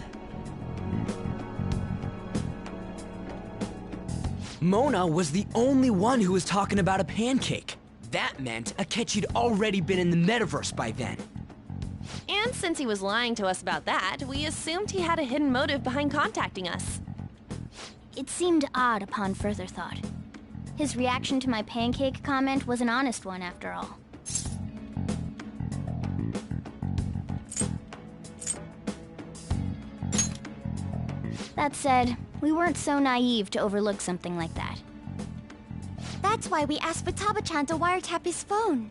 Mona was the only one who was talking about a pancake. That meant Akechi'd already been in the metaverse by then. And since he was lying to us about that, we assumed he had a hidden motive behind contacting us. It seemed odd upon further thought. His reaction to my pancake comment was an honest one, after all. That said, we weren't so naive to overlook something like that. That's why we asked Futaba-chan to wiretap his phone.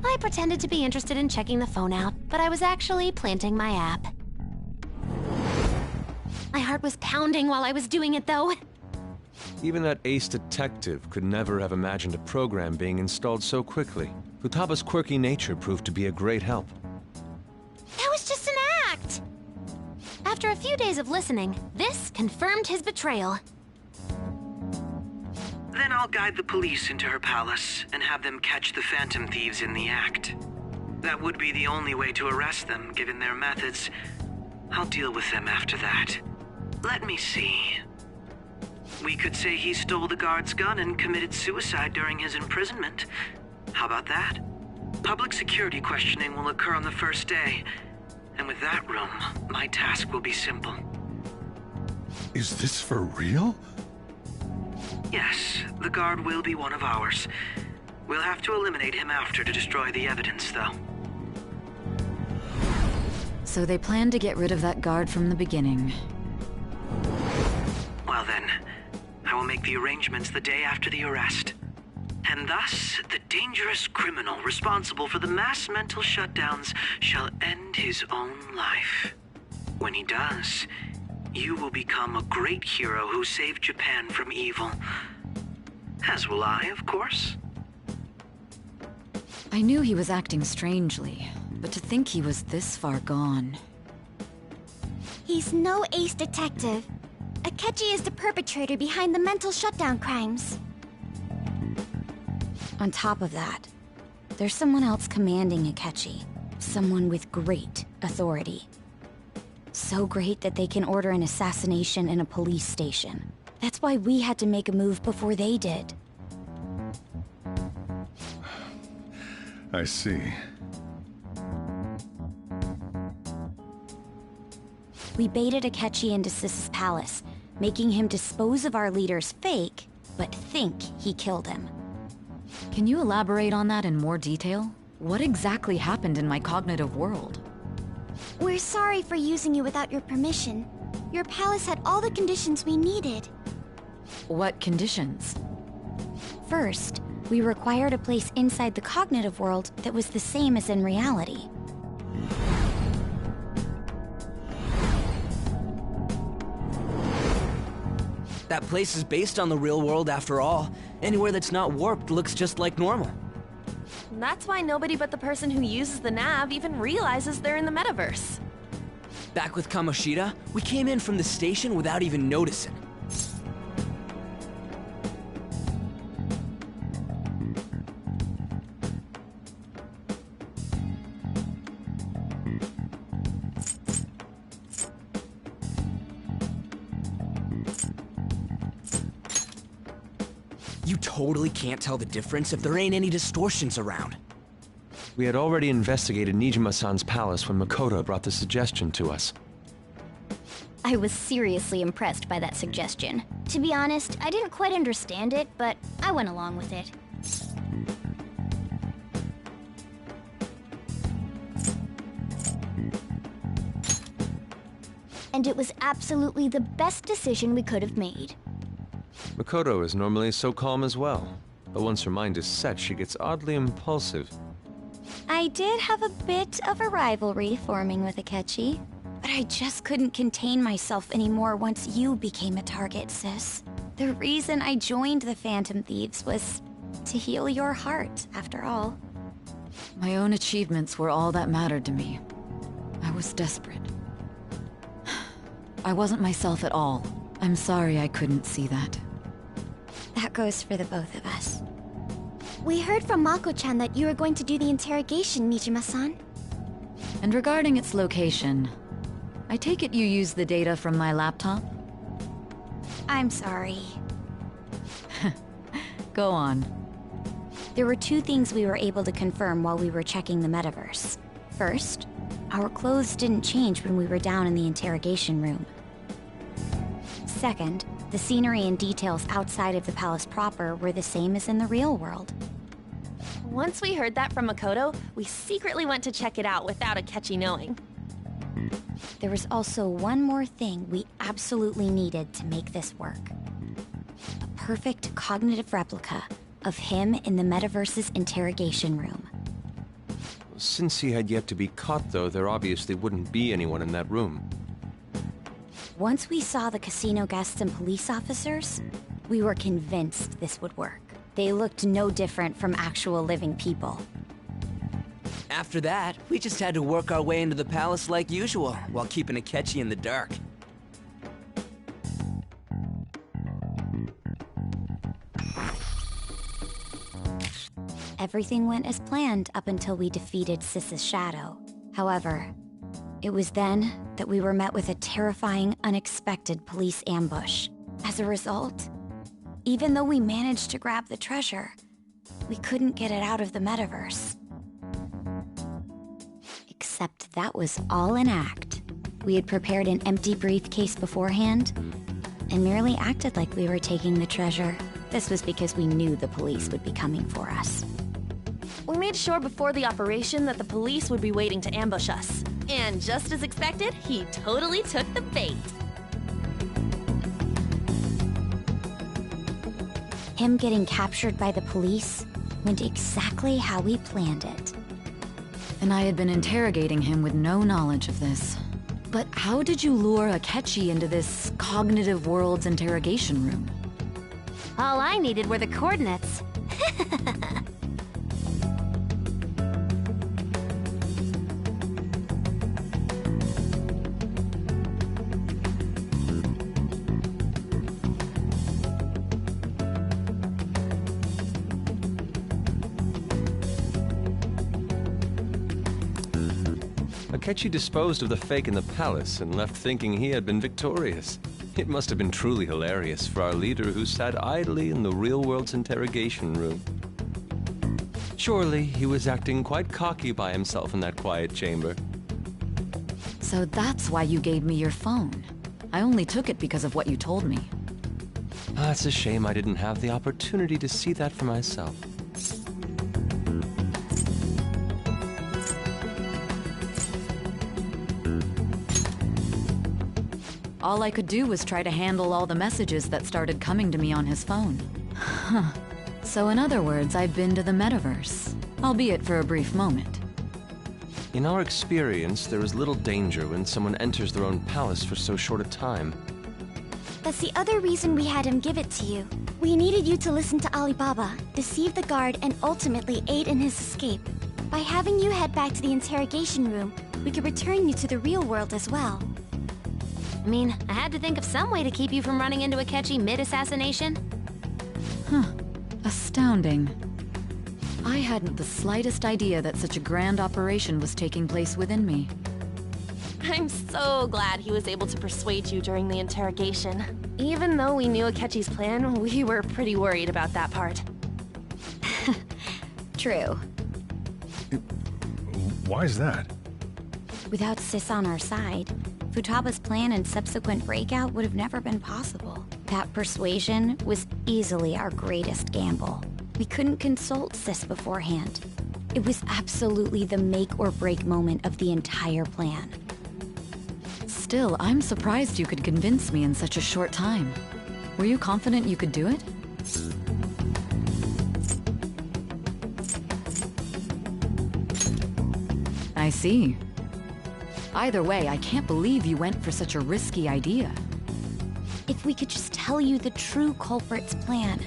I pretended to be interested in checking the phone out, but I was actually planting my app. My heart was pounding while I was doing it, though. Even that ace detective could never have imagined a program being installed so quickly. Futaba's quirky nature proved to be a great help. That was just an act! After a few days of listening, this confirmed his betrayal. Then I'll guide the police into her palace and have them catch the Phantom Thieves in the act. That would be the only way to arrest them, given their methods. I'll deal with them after that. Let me see. We could say he stole the guard's gun and committed suicide during his imprisonment. How about that? Public security questioning will occur on the first day. And with that room, my task will be simple. Is this for real? Yes, the guard will be one of ours. We'll have to eliminate him after to destroy the evidence, though. So they planned to get rid of that guard from the beginning. Well then, I will make the arrangements the day after the arrest. And thus, the dangerous criminal responsible for the mass mental shutdowns shall end his own life. When he does, you will become a great hero who saved Japan from evil. As will I, of course. I knew he was acting strangely, but to think he was this far gone. He's no ace detective. Akechi is the perpetrator behind the mental shutdown crimes. On top of that, there's someone else commanding Akechi. Someone with great authority. So great that they can order an assassination in a police station. That's why we had to make a move before they did. I see. We baited Akechi into Sis's palace, making him dispose of our leader's fake, but think he killed him. Can you elaborate on that in more detail? What exactly happened in my cognitive world? We're sorry for using you without your permission. Your palace had all the conditions we needed. What conditions? First, we required a place inside the cognitive world that was the same as in reality. That place is based on the real world after all. Anywhere that's not warped looks just like normal. That's why nobody but the person who uses the nav even realizes they're in the metaverse. Back with Kamoshida, we came in from the station without even noticing. You totally can't tell the difference if there ain't any distortions around. We had already investigated Nijima-san's palace when Makoto brought the suggestion to us. I was seriously impressed by that suggestion. To be honest, I didn't quite understand it, but I went along with it. And it was absolutely the best decision we could have made. Makoto is normally so calm as well, but once her mind is set, she gets oddly impulsive. I did have a bit of a rivalry forming with Akechi, but I just couldn't contain myself anymore once you became a target, sis. The reason I joined the Phantom Thieves was to heal your heart, after all. My own achievements were all that mattered to me. I was desperate. I wasn't myself at all. I'm sorry I couldn't see that. That goes for the both of us. We heard from Mako-chan that you were going to do the interrogation, Nijima-san. And regarding its location, I take it you used the data from my laptop? I'm sorry. Go on. There were two things we were able to confirm while we were checking the metaverse. First, our clothes didn't change when we were down in the interrogation room. Second, the scenery and details outside of the palace proper were the same as in the real world. Once we heard that from Makoto, we secretly went to check it out without Akechi knowing. There was also one more thing we absolutely needed to make this work. A perfect cognitive replica of him in the metaverse's interrogation room. Since he had yet to be caught, though, there obviously wouldn't be anyone in that room. Once we saw the casino guests and police officers, we were convinced this would work. They looked no different from actual living people. After that, we just had to work our way into the palace like usual, while keeping Akechi in the dark. Everything went as planned up until we defeated Sis's shadow. However, it was then that we were met with a terrifying, unexpected police ambush. As a result, even though we managed to grab the treasure, we couldn't get it out of the metaverse. Except that was all an act. We had prepared an empty briefcase beforehand, and merely acted like we were taking the treasure. This was because we knew the police would be coming for us. We made sure before the operation that the police would be waiting to ambush us. And just as expected, he totally took the bait. Him getting captured by the police went exactly how we planned it. And I had been interrogating him with no knowledge of this. But how did you lure Akechi into this cognitive world's interrogation room? All I needed were the coordinates. Akechi disposed of the fake in the palace and left thinking he had been victorious. It must have been truly hilarious for our leader who sat idly in the real world's interrogation room. Surely he was acting quite cocky by himself in that quiet chamber. So that's why you gave me your phone. I only took it because of what you told me. It's a shame I didn't have the opportunity to see that for myself. All I could do was try to handle all the messages that started coming to me on his phone. Huh. So in other words, I've been to the metaverse, albeit for a brief moment. In our experience, there is little danger when someone enters their own palace for so short a time. That's the other reason we had him give it to you. We needed you to listen to Alibaba, deceive the guard, and ultimately aid in his escape. By having you head back to the interrogation room, we could return you to the real world as well. I mean, I had to think of some way to keep you from running into Akechi mid-assassination. Huh. Astounding. I hadn't the slightest idea that such a grand operation was taking place within me. I'm so glad he was able to persuade you during the interrogation. Even though we knew Akechi's plan, we were pretty worried about that part. True. Why is that? Without Sis on our side, Futaba's plan and subsequent breakout would have never been possible. That persuasion was easily our greatest gamble. We couldn't consult Sis beforehand. It was absolutely the make or break moment of the entire plan. Still, I'm surprised you could convince me in such a short time. Were you confident you could do it? I see. Either way, I can't believe you went for such a risky idea. If we could just tell you the true culprit's plan,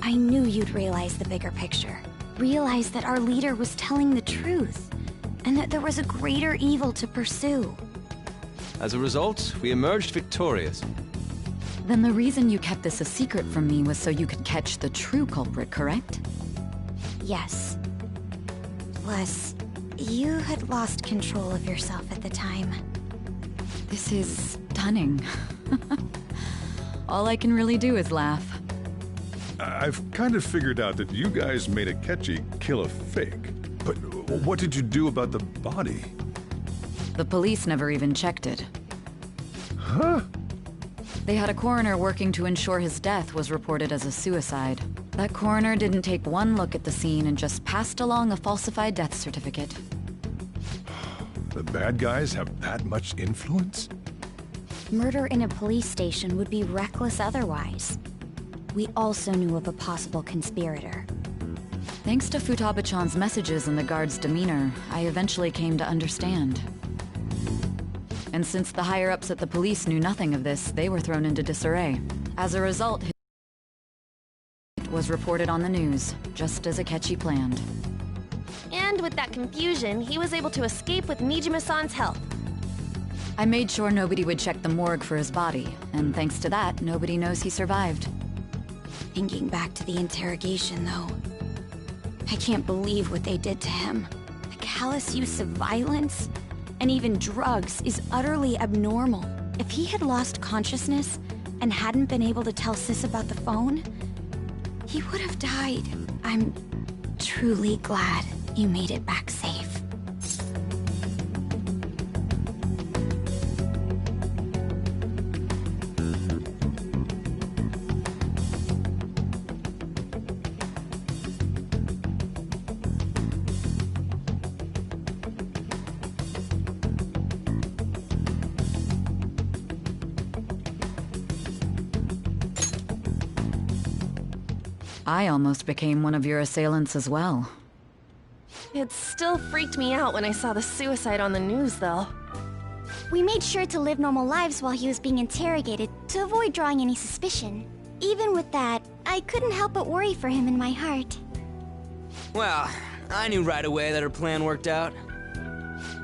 I knew you'd realize the bigger picture. Realize that our leader was telling the truth, and that there was a greater evil to pursue. As a result, we emerged victorious. Then the reason you kept this a secret from me was so you could catch the true culprit, correct? Yes. Plus, you had lost control of yourself at the time. This is stunning. All I can really do is laugh. I've kind of figured out that you guys made Akechi kill a fake. But what did you do about the body? The police never even checked it. Huh? They had a coroner working to ensure his death was reported as a suicide. That coroner didn't take one look at the scene and just passed along a falsified death certificate. The bad guys have that much influence? Murder in a police station would be reckless otherwise. We also knew of a possible conspirator. Thanks to Futaba-chan's messages and the guard's demeanor, I eventually came to understand. And since the higher-ups at the police knew nothing of this, they were thrown into disarray. As a result, his was reported on the news, just as Akechi planned. And with that confusion, he was able to escape with Nijima-san's help. I made sure nobody would check the morgue for his body, and thanks to that, nobody knows he survived. Thinking back to the interrogation, though, I can't believe what they did to him. The callous use of violence, and even drugs, is utterly abnormal. If he had lost consciousness and hadn't been able to tell Sis about the phone, he would have died. I'm truly glad you made it back safe. I almost became one of your assailants as well. It still freaked me out when I saw the suicide on the news, though. We made sure to live normal lives while he was being interrogated to avoid drawing any suspicion. Even with that, I couldn't help but worry for him in my heart. Well, I knew right away that her plan worked out.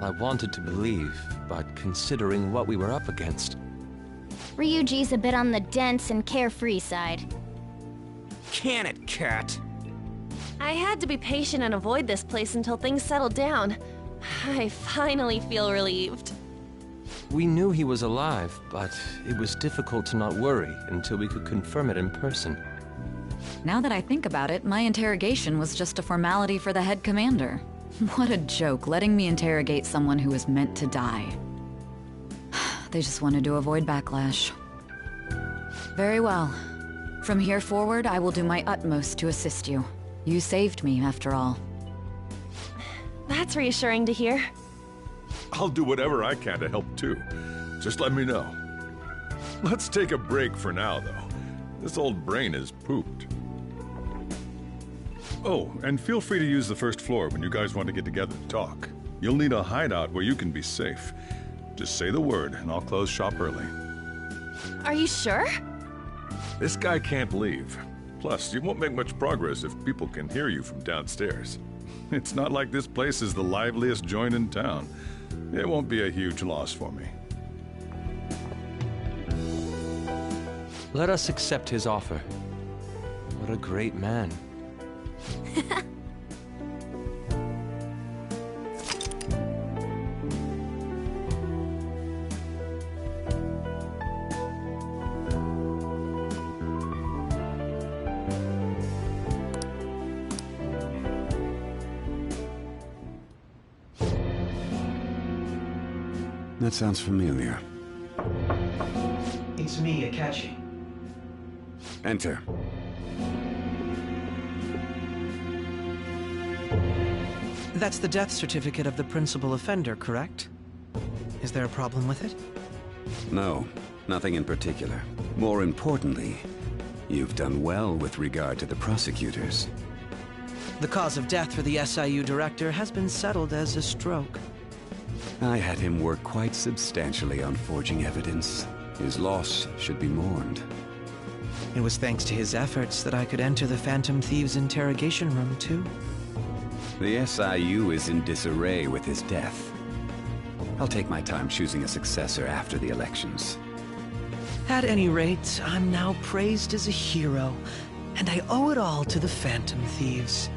I wanted to believe, but considering what we were up against... Ryuji's a bit on the dense and carefree side. Can it, Cat? I had to be patient and avoid this place until things settled down. I finally feel relieved. We knew he was alive, but it was difficult to not worry until we could confirm it in person. Now that I think about it, my interrogation was just a formality for the head commander. What a joke, letting me interrogate someone who was meant to die. They just wanted to avoid backlash. Very well. From here forward, I will do my utmost to assist you. You saved me, after all. That's reassuring to hear. I'll do whatever I can to help too. Just let me know. Let's take a break for now, though. This old brain is pooped. Oh, and feel free to use the first floor when you guys want to get together to talk. You'll need a hideout where you can be safe. Just say the word, and I'll close shop early. Are you sure? This guy can't leave. Plus, you won't make much progress if people can hear you from downstairs. It's not like this place is the liveliest joint in town. It won't be a huge loss for me. Let us accept his offer. What a great man. That sounds familiar. It's me, Akechi. Enter. That's the death certificate of the principal offender, correct? Is there a problem with it? No, nothing in particular. More importantly, you've done well with regard to the prosecutors. The cause of death for the SIU director has been settled as a stroke. I had him work quite substantially on forging evidence. His loss should be mourned. It was thanks to his efforts that I could enter the Phantom Thieves' interrogation room, too. The SIU is in disarray with his death. I'll take my time choosing a successor after the elections. At any rate, I'm now praised as a hero, and I owe it all to the Phantom Thieves.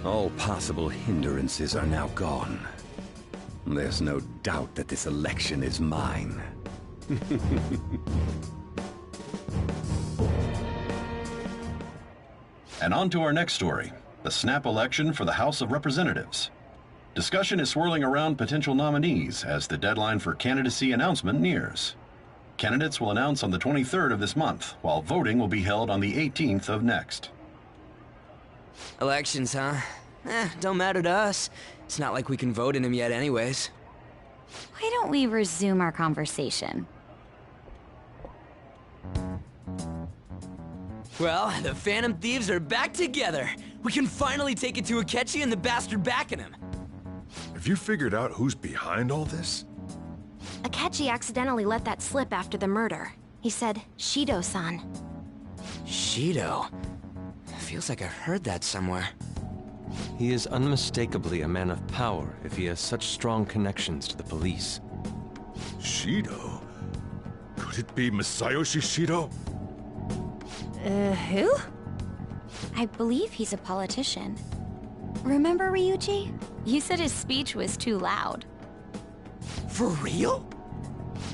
All possible hindrances are now gone. There's no doubt that this election is mine. And on to our next story, the snap election for the House of Representatives. Discussion is swirling around potential nominees as the deadline for candidacy announcement nears. Candidates will announce on the 23rd of this month, while voting will be held on the 18th of next. Elections, huh? Don't matter to us. It's not like we can vote in them yet anyways. Why don't we resume our conversation? Well, the Phantom Thieves are back together. We can finally take it to Akechi and the bastard backing him. Have you figured out who's behind all this? Akechi accidentally let that slip after the murder. He said, Shido-san. Shido? Feels like I heard that somewhere. He is unmistakably a man of power if he has such strong connections to the police. Shido? Could it be Masayoshi Shido? Who? I believe he's a politician. Remember Ryuji? You said his speech was too loud. For real?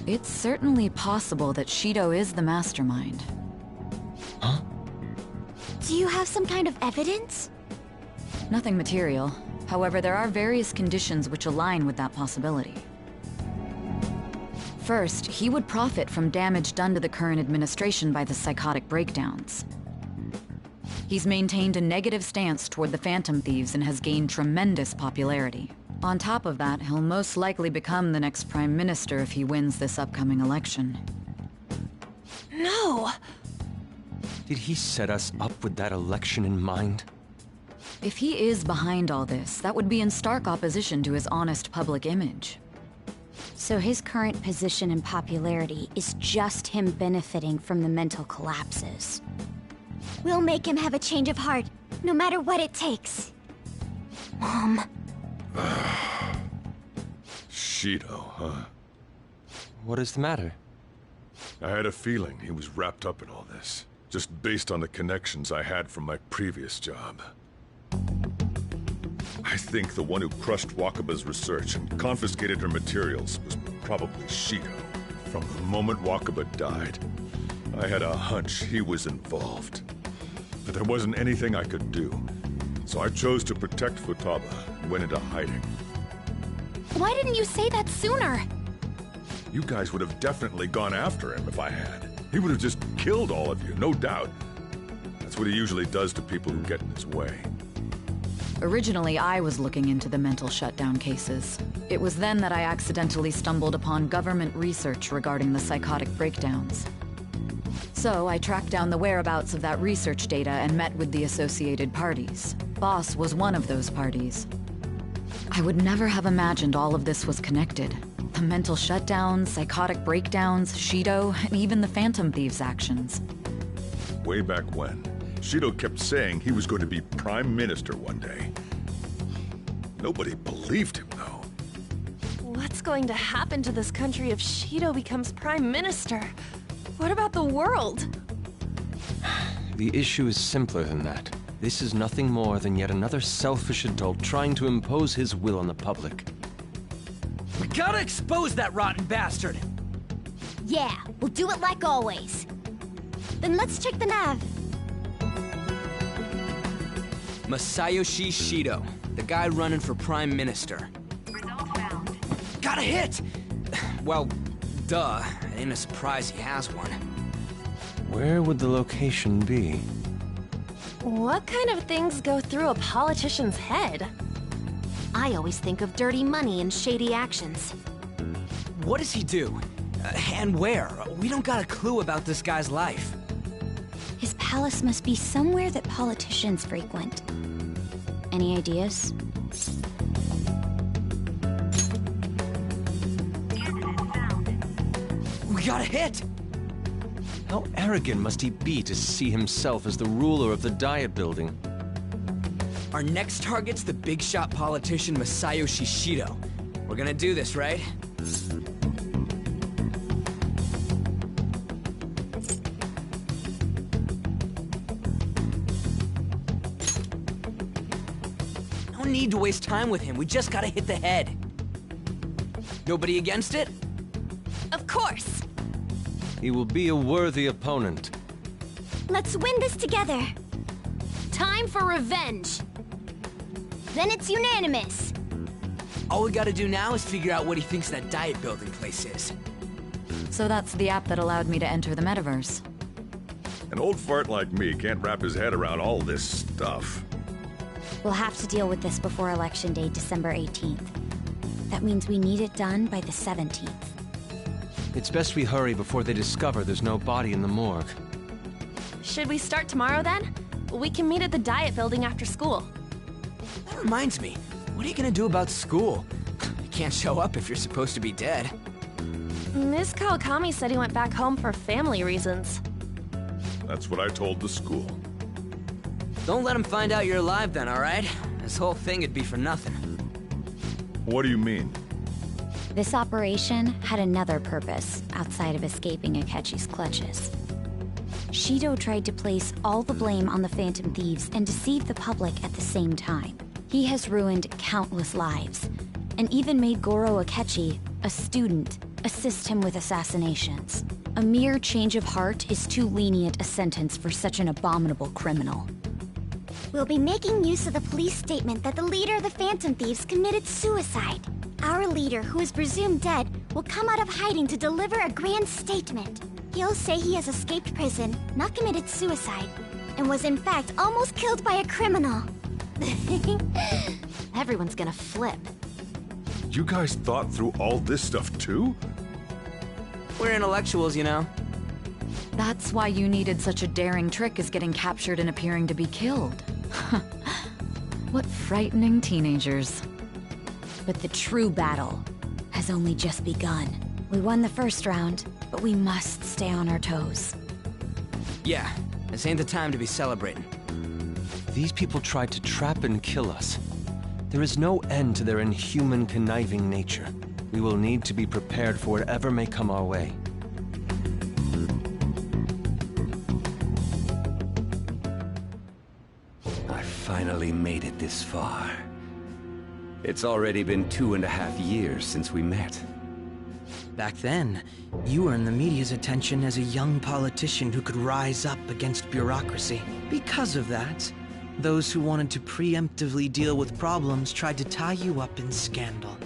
It's certainly possible that Shido is the mastermind. Huh? Do you have some kind of evidence? Nothing material. However, there are various conditions which align with that possibility. First, he would profit from damage done to the current administration by the psychotic breakdowns. He's maintained a negative stance toward the Phantom Thieves and has gained tremendous popularity. On top of that, he'll most likely become the next Prime Minister if he wins this upcoming election. No! Did he set us up with that election in mind? If he is behind all this, that would be in stark opposition to his honest public image. So his current position and popularity is just him benefiting from the mental collapses. We'll make him have a change of heart, no matter what it takes. Mom. Shido, huh? What is the matter? I had a feeling he was wrapped up in all this, just based on the connections I had from my previous job. I think the one who crushed Wakaba's research and confiscated her materials was probably Shido. From the moment Wakaba died, I had a hunch he was involved. But there wasn't anything I could do, so I chose to protect Futaba and went into hiding. Why didn't you say that sooner? You guys would have definitely gone after him if I had. He would have just killed all of you, no doubt. That's what he usually does to people who get in his way. Originally, I was looking into the mental shutdown cases. It was then that I accidentally stumbled upon government research regarding the psychotic breakdowns. So I tracked down the whereabouts of that research data and met with the associated parties. Boss was one of those parties. I would never have imagined all of this was connected. The mental shutdowns, psychotic breakdowns, Shido, and even the Phantom Thieves' actions. Way back when, Shido kept saying he was going to be Prime Minister one day. Nobody believed him, though. What's going to happen to this country if Shido becomes Prime Minister? What about the world? The issue is simpler than that. This is nothing more than yet another selfish adult trying to impose his will on the public. We gotta expose that rotten bastard! Yeah, we'll do it like always. Then let's check the nav. Masayoshi Shido, the guy running for Prime Minister. Got a hit! Well, duh. It ain't a surprise he has one. Where would the location be? What kind of things go through a politician's head? I always think of dirty money and shady actions. What does he do? And where? We don't got a clue about this guy's life. His palace must be somewhere that politicians frequent. Any ideas? We got a hit! How arrogant must he be to see himself as the ruler of the Diet Building? Our next target's the big shot politician Masayoshi Shido. We're gonna do this, right? No need to waste time with him. We just gotta hit the head. Nobody against it? Of course! He will be a worthy opponent. Let's win this together. Time for revenge. Then it's unanimous. All we gotta do now is figure out what he thinks that Diet Building place is. So that's the app that allowed me to enter the metaverse. An old fart like me can't wrap his head around all this stuff. We'll have to deal with this before Election Day, December 18th. That means we need it done by the 17th. It's best we hurry before they discover there's no body in the morgue. Should we start tomorrow then? We can meet at the Diet Building after school. That reminds me, what are you gonna do about school? You can't show up if you're supposed to be dead. Miss Kawakami said he went back home for family reasons. That's what I told the school. Don't let him find out you're alive then, alright? This whole thing would be for nothing. What do you mean? This operation had another purpose outside of escaping Akechi's clutches. Shido tried to place all the blame on the Phantom Thieves and deceive the public at the same time. He has ruined countless lives, and even made Goro Akechi, a student, assist him with assassinations. A mere change of heart is too lenient a sentence for such an abominable criminal. We'll be making use of the police statement that the leader of the Phantom Thieves committed suicide. Our leader, who is presumed dead, will come out of hiding to deliver a grand statement. He'll say he has escaped prison, not committed suicide, and was in fact almost killed by a criminal. Everyone's gonna flip. You guys thought through all this stuff too? We're intellectuals, you know. That's why you needed such a daring trick as getting captured and appearing to be killed. What frightening teenagers. But the true battle has only just begun. We won the first round, but we must stay on our toes. Yeah, this ain't the time to be celebrating. These people tried to trap and kill us. There is no end to their inhuman, conniving nature. We will need to be prepared for whatever may come our way. I finally made it this far. It's already been 2.5 years since we met. Back then, you earned the media's attention as a young politician who could rise up against bureaucracy. Because of that, those who wanted to preemptively deal with problems tried to tie you up in scandal.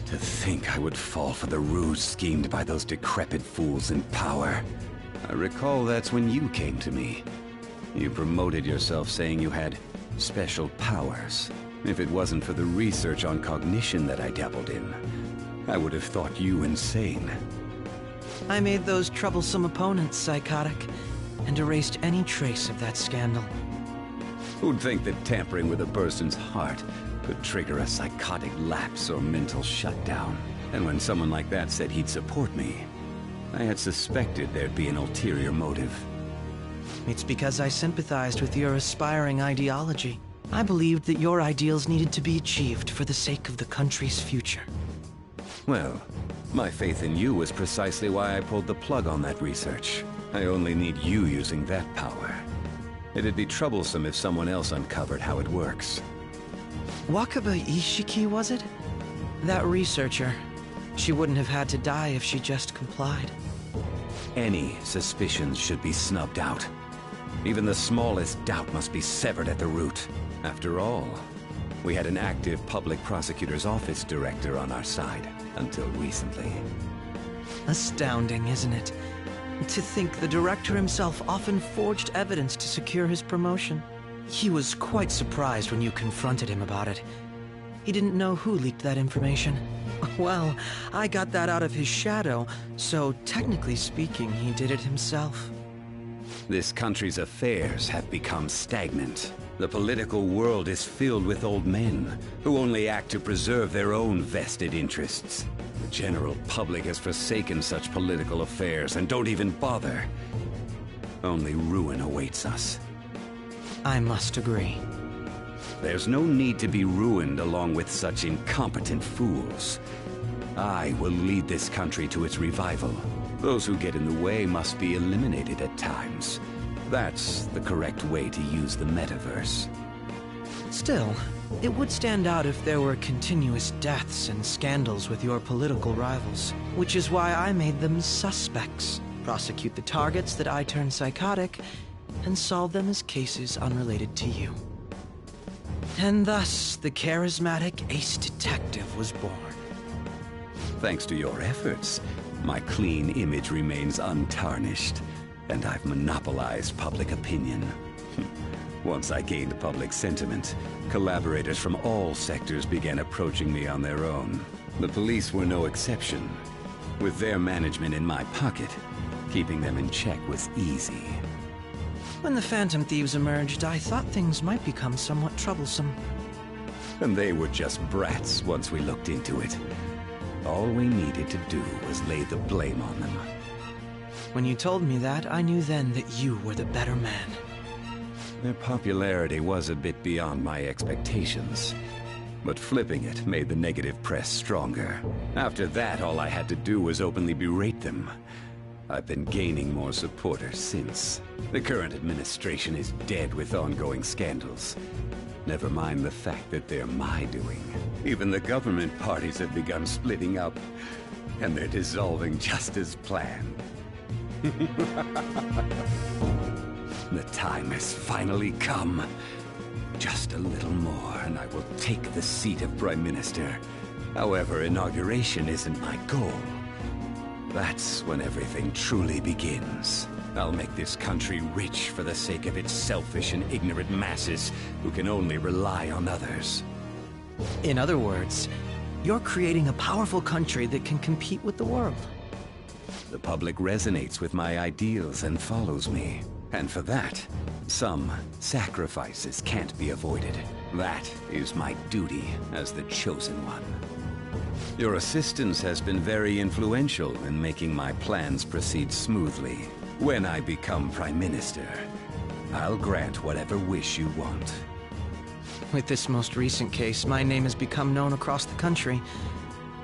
To think I would fall for the ruse schemed by those decrepit fools in power. I recall that's when you came to me. You promoted yourself saying you had special powers. If it wasn't for the research on cognition that I dabbled in, I would have thought you insane. I made those troublesome opponents psychotic, and erased any trace of that scandal. Who'd think that tampering with a person's heart could trigger a psychotic lapse or mental shutdown? And when someone like that said he'd support me, I had suspected there'd be an ulterior motive. It's because I sympathized with your aspiring ideology. I believed that your ideals needed to be achieved for the sake of the country's future. Well, my faith in you was precisely why I pulled the plug on that research. I only need you using that power. It'd be troublesome if someone else uncovered how it works. Wakaba Ishiki, was it? That researcher. She wouldn't have had to die if she just complied. Any suspicions should be snubbed out. Even the smallest doubt must be severed at the root. After all, we had an active public prosecutor's office director on our side, until recently. Astounding, isn't it? To think the director himself often forged evidence to secure his promotion. He was quite surprised when you confronted him about it. He didn't know who leaked that information. Well, I got that out of his shadow, so technically speaking, he did it himself. This country's affairs have become stagnant. The political world is filled with old men who only act to preserve their own vested interests. The general public has forsaken such political affairs and don't even bother. Only ruin awaits us. I must agree. There's no need to be ruined along with such incompetent fools. I will lead this country to its revival. Those who get in the way must be eliminated at times. That's the correct way to use the metaverse. Still, it would stand out if there were continuous deaths and scandals with your political rivals, which is why I made them suspects. Prosecute the targets that I turn psychotic, and solve them as cases unrelated to you. And thus, the charismatic ace detective was born. Thanks to your efforts, my clean image remains untarnished, and I've monopolized public opinion. Once I gained public sentiment, collaborators from all sectors began approaching me on their own. The police were no exception. With their management in my pocket, keeping them in check was easy. When the Phantom Thieves emerged, I thought things might become somewhat troublesome. And they were just brats once we looked into it. All we needed to do was lay the blame on them. When you told me that, I knew then that you were the better man. Their popularity was a bit beyond my expectations. But flipping it made the negative press stronger. After that, all I had to do was openly berate them. I've been gaining more supporters since. The current administration is dead with ongoing scandals. Never mind the fact that they're my doing. Even the government parties have begun splitting up, and they're dissolving just as planned. The time has finally come. Just a little more, and I will take the seat of Prime Minister. However, inauguration isn't my goal. That's when everything truly begins. I'll make this country rich for the sake of its selfish and ignorant masses who can only rely on others. In other words, you're creating a powerful country that can compete with the world. The public resonates with my ideals and follows me. And for that, some sacrifices can't be avoided. That is my duty as the Chosen One. Your assistance has been very influential in making my plans proceed smoothly. When I become Prime Minister, I'll grant whatever wish you want. With this most recent case, my name has become known across the country,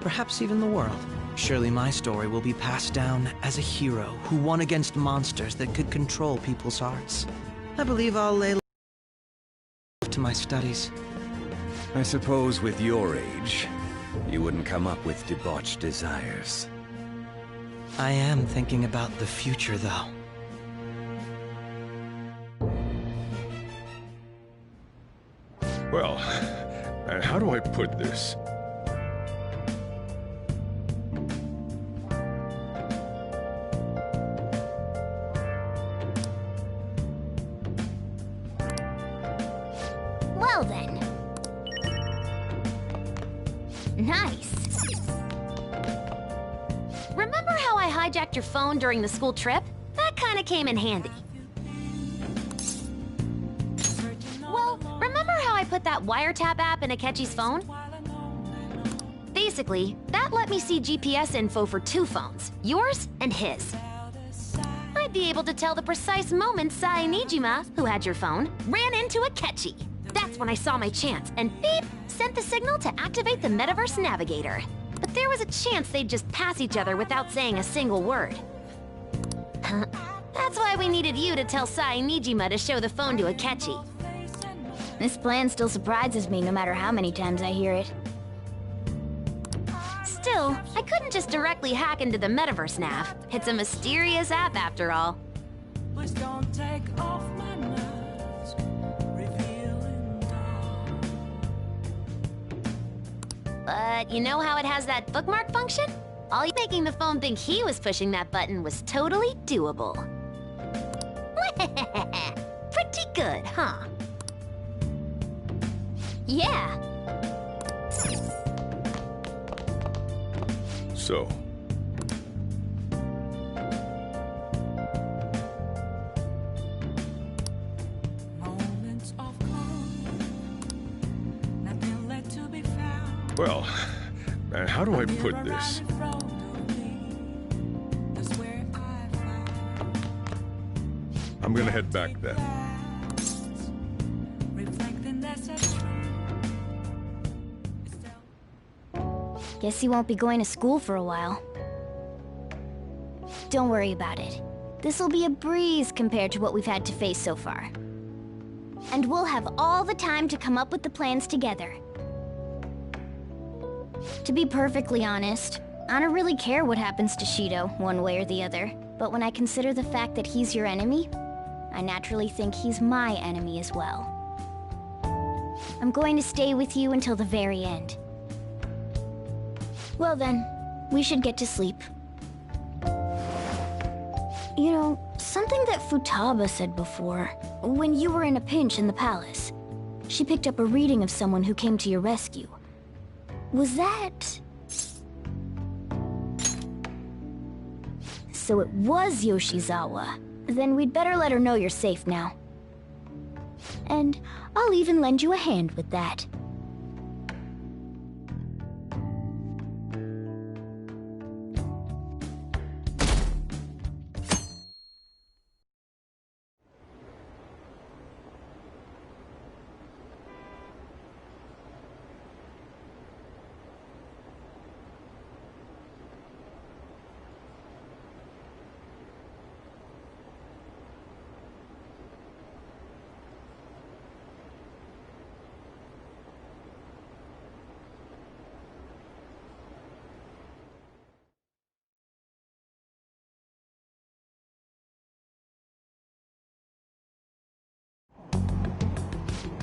perhaps even the world. Surely my story will be passed down as a hero who won against monsters that could control people's hearts. I believe I'll lay to my studies. I suppose with your age, you wouldn't come up with debauched desires. I am thinking about the future, though. Well, how do I put this? Well then. Nice. Remember how I hijacked your phone during the school trip? That kinda came in handy. Well, remember how I put that wiretap app in Akechi's phone? Basically, that let me see GPS info for 2 phones, yours and his. I'd be able to tell the precise moment Sai Nijima, who had your phone, ran into Akechi. That's when I saw my chance, and beep, sent the signal to activate the Metaverse Navigator. But there was a chance they'd just pass each other without saying a single word. That's why we needed you to tell Sai Nijima to show the phone to Akechi. This plan still surprises me no matter how many times I hear it. Still, I couldn't just directly hack into the Metaverse Nav. It's a mysterious app after all. But you know how it has that bookmark function? All you making the phone think he was pushing that button was totally doable. Pretty good, huh? Yeah. So. Well, how do I put this? I'm gonna head back then. Guess he won't be going to school for a while. Don't worry about it. This'll be a breeze compared to what we've had to face so far. And we'll have all the time to come up with the plans together. To be perfectly honest, I don't really care what happens to Shido, one way or the other. But when I consider the fact that he's your enemy, I naturally think he's my enemy as well. I'm going to stay with you until the very end. Well then, we should get to sleep. You know, something that Futaba said before, when you were in a pinch in the palace, she picked up a reading of someone who came to your rescue. Was that... So it was Yoshizawa. Then we'd better let her know you're safe now. And I'll even lend you a hand with that.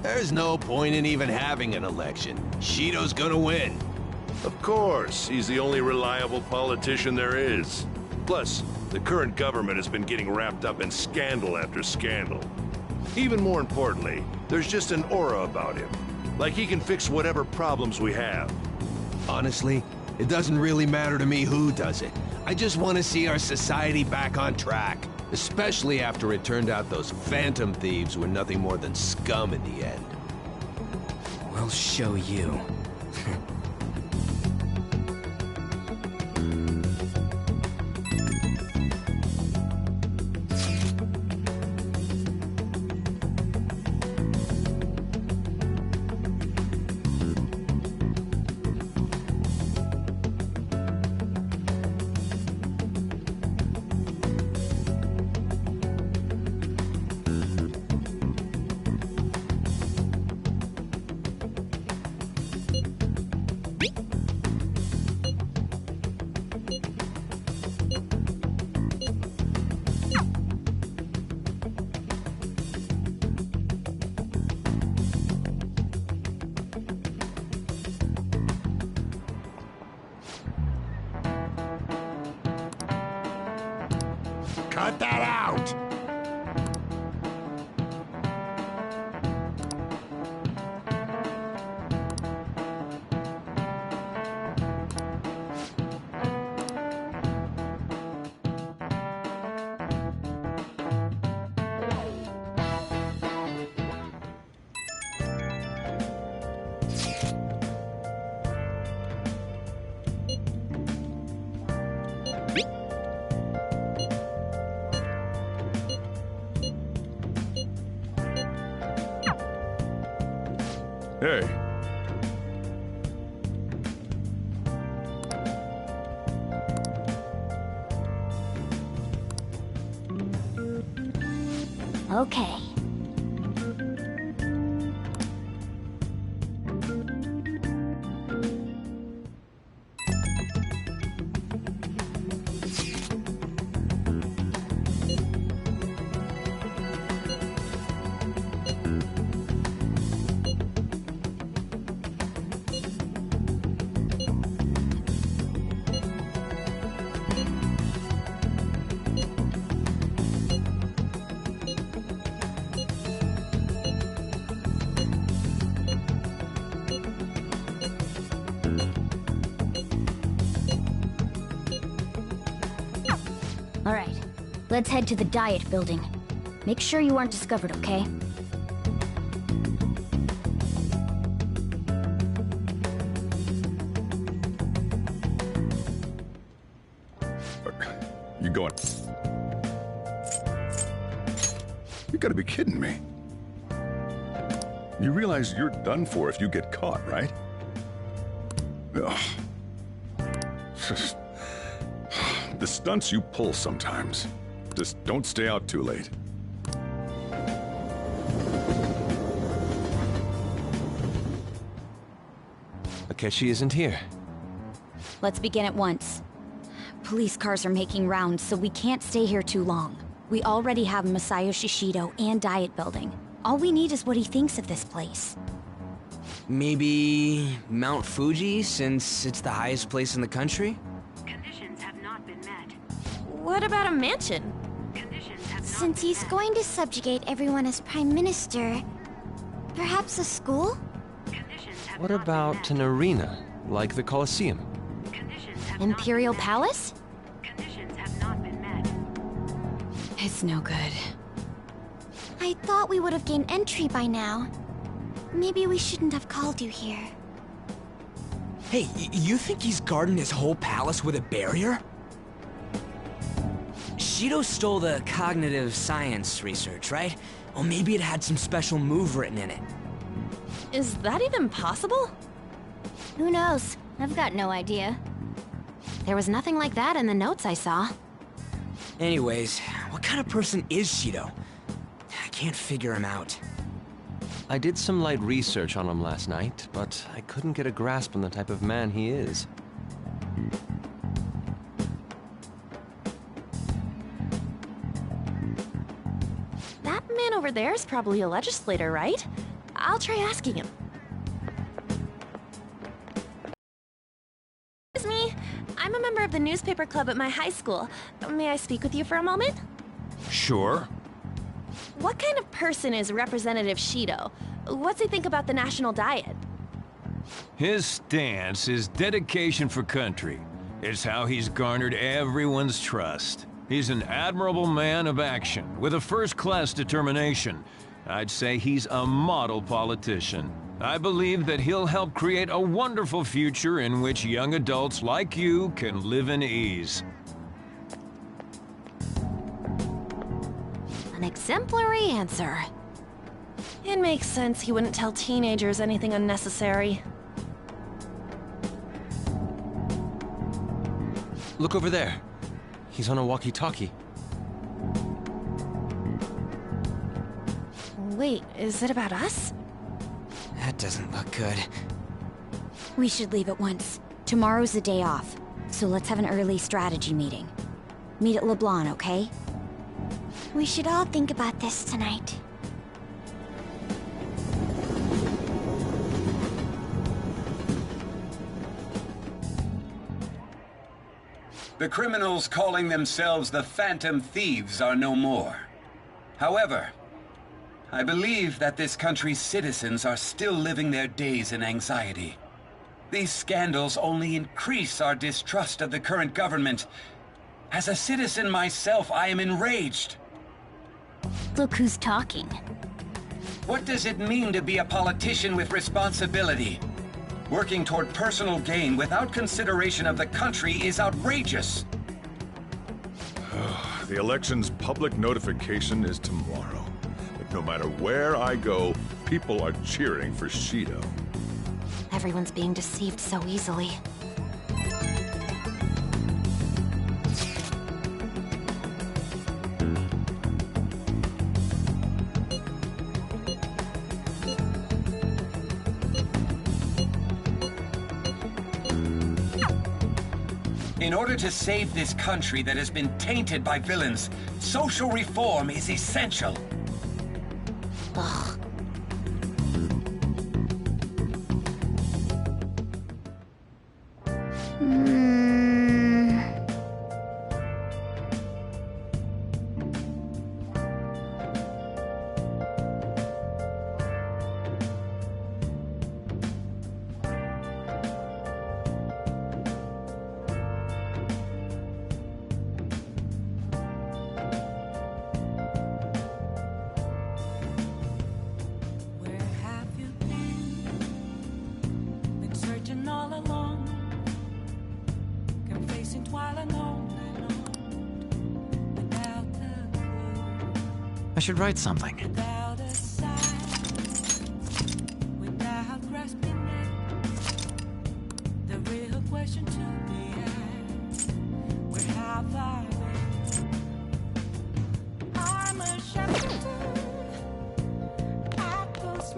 There's no point in even having an election. Shido's gonna win. Of course, he's the only reliable politician there is. Plus, the current government has been getting wrapped up in scandal after scandal. Even more importantly, there's just an aura about him. Like he can fix whatever problems we have. Honestly, it doesn't really matter to me who does it. I just want to see our society back on track. Especially after it turned out those phantom thieves were nothing more than scum in the end. We'll show you. Cut that out! Hey. Okay. All right, let's head to the Diet building. Make sure you aren't discovered, okay? You going? You gotta be kidding me. You realize you're done for if you get caught, right? Ugh. The stunts you pull sometimes. Just don't stay out too late. Akechi isn't here. Let's begin at once. Police cars are making rounds, so we can't stay here too long. We already have Masayoshi Shido and Diet building. All we need is what he thinks of this place. Maybe Mount Fuji, since it's the highest place in the country? What about a mansion? Since he's going to subjugate everyone as Prime Minister, perhaps a school? What about an arena, like the Colosseum? Imperial Palace? It's no good. I thought we would have gained entry by now. Maybe we shouldn't have called you here. Hey, you think he's guarding his whole palace with a barrier? Shido stole the cognitive science research, right? Or maybe it had some special move written in it. Is that even possible? Who knows? I've got no idea. There was nothing like that in the notes I saw. Anyways, what kind of person is Shido? I can't figure him out. I did some light research on him last night, but I couldn't get a grasp on the type of man he is. That man over there is probably a legislator, right? I'll try asking him. Excuse me. I'm a member of the newspaper club at my high school. May I speak with you for a moment? Sure. What kind of person is Representative Shido? What's he think about the national diet? His stance is dedication for country. It's how he's garnered everyone's trust. He's an admirable man of action, with a first-class determination. I'd say he's a model politician. I believe that he'll help create a wonderful future in which young adults like you can live in ease. An exemplary answer. It makes sense he wouldn't tell teenagers anything unnecessary. Look over there. He's on a walkie-talkie. Wait, is it about us? That doesn't look good. We should leave at once. Tomorrow's the day off, so let's have an early strategy meeting. Meet at LeBlanc, okay? We should all think about this tonight. The criminals calling themselves the Phantom Thieves are no more. However, I believe that this country's citizens are still living their days in anxiety. These scandals only increase our distrust of the current government. As a citizen myself, I am enraged. Look who's talking. What does it mean to be a politician with responsibility? Working toward personal gain without consideration of the country is outrageous. The election's public notification is tomorrow. But no matter where I go, people are cheering for Shido. Everyone's being deceived so easily. In order to save this country that has been tainted by villains, social reform is essential. Ugh. I should write something. I'm a shepherd, apples,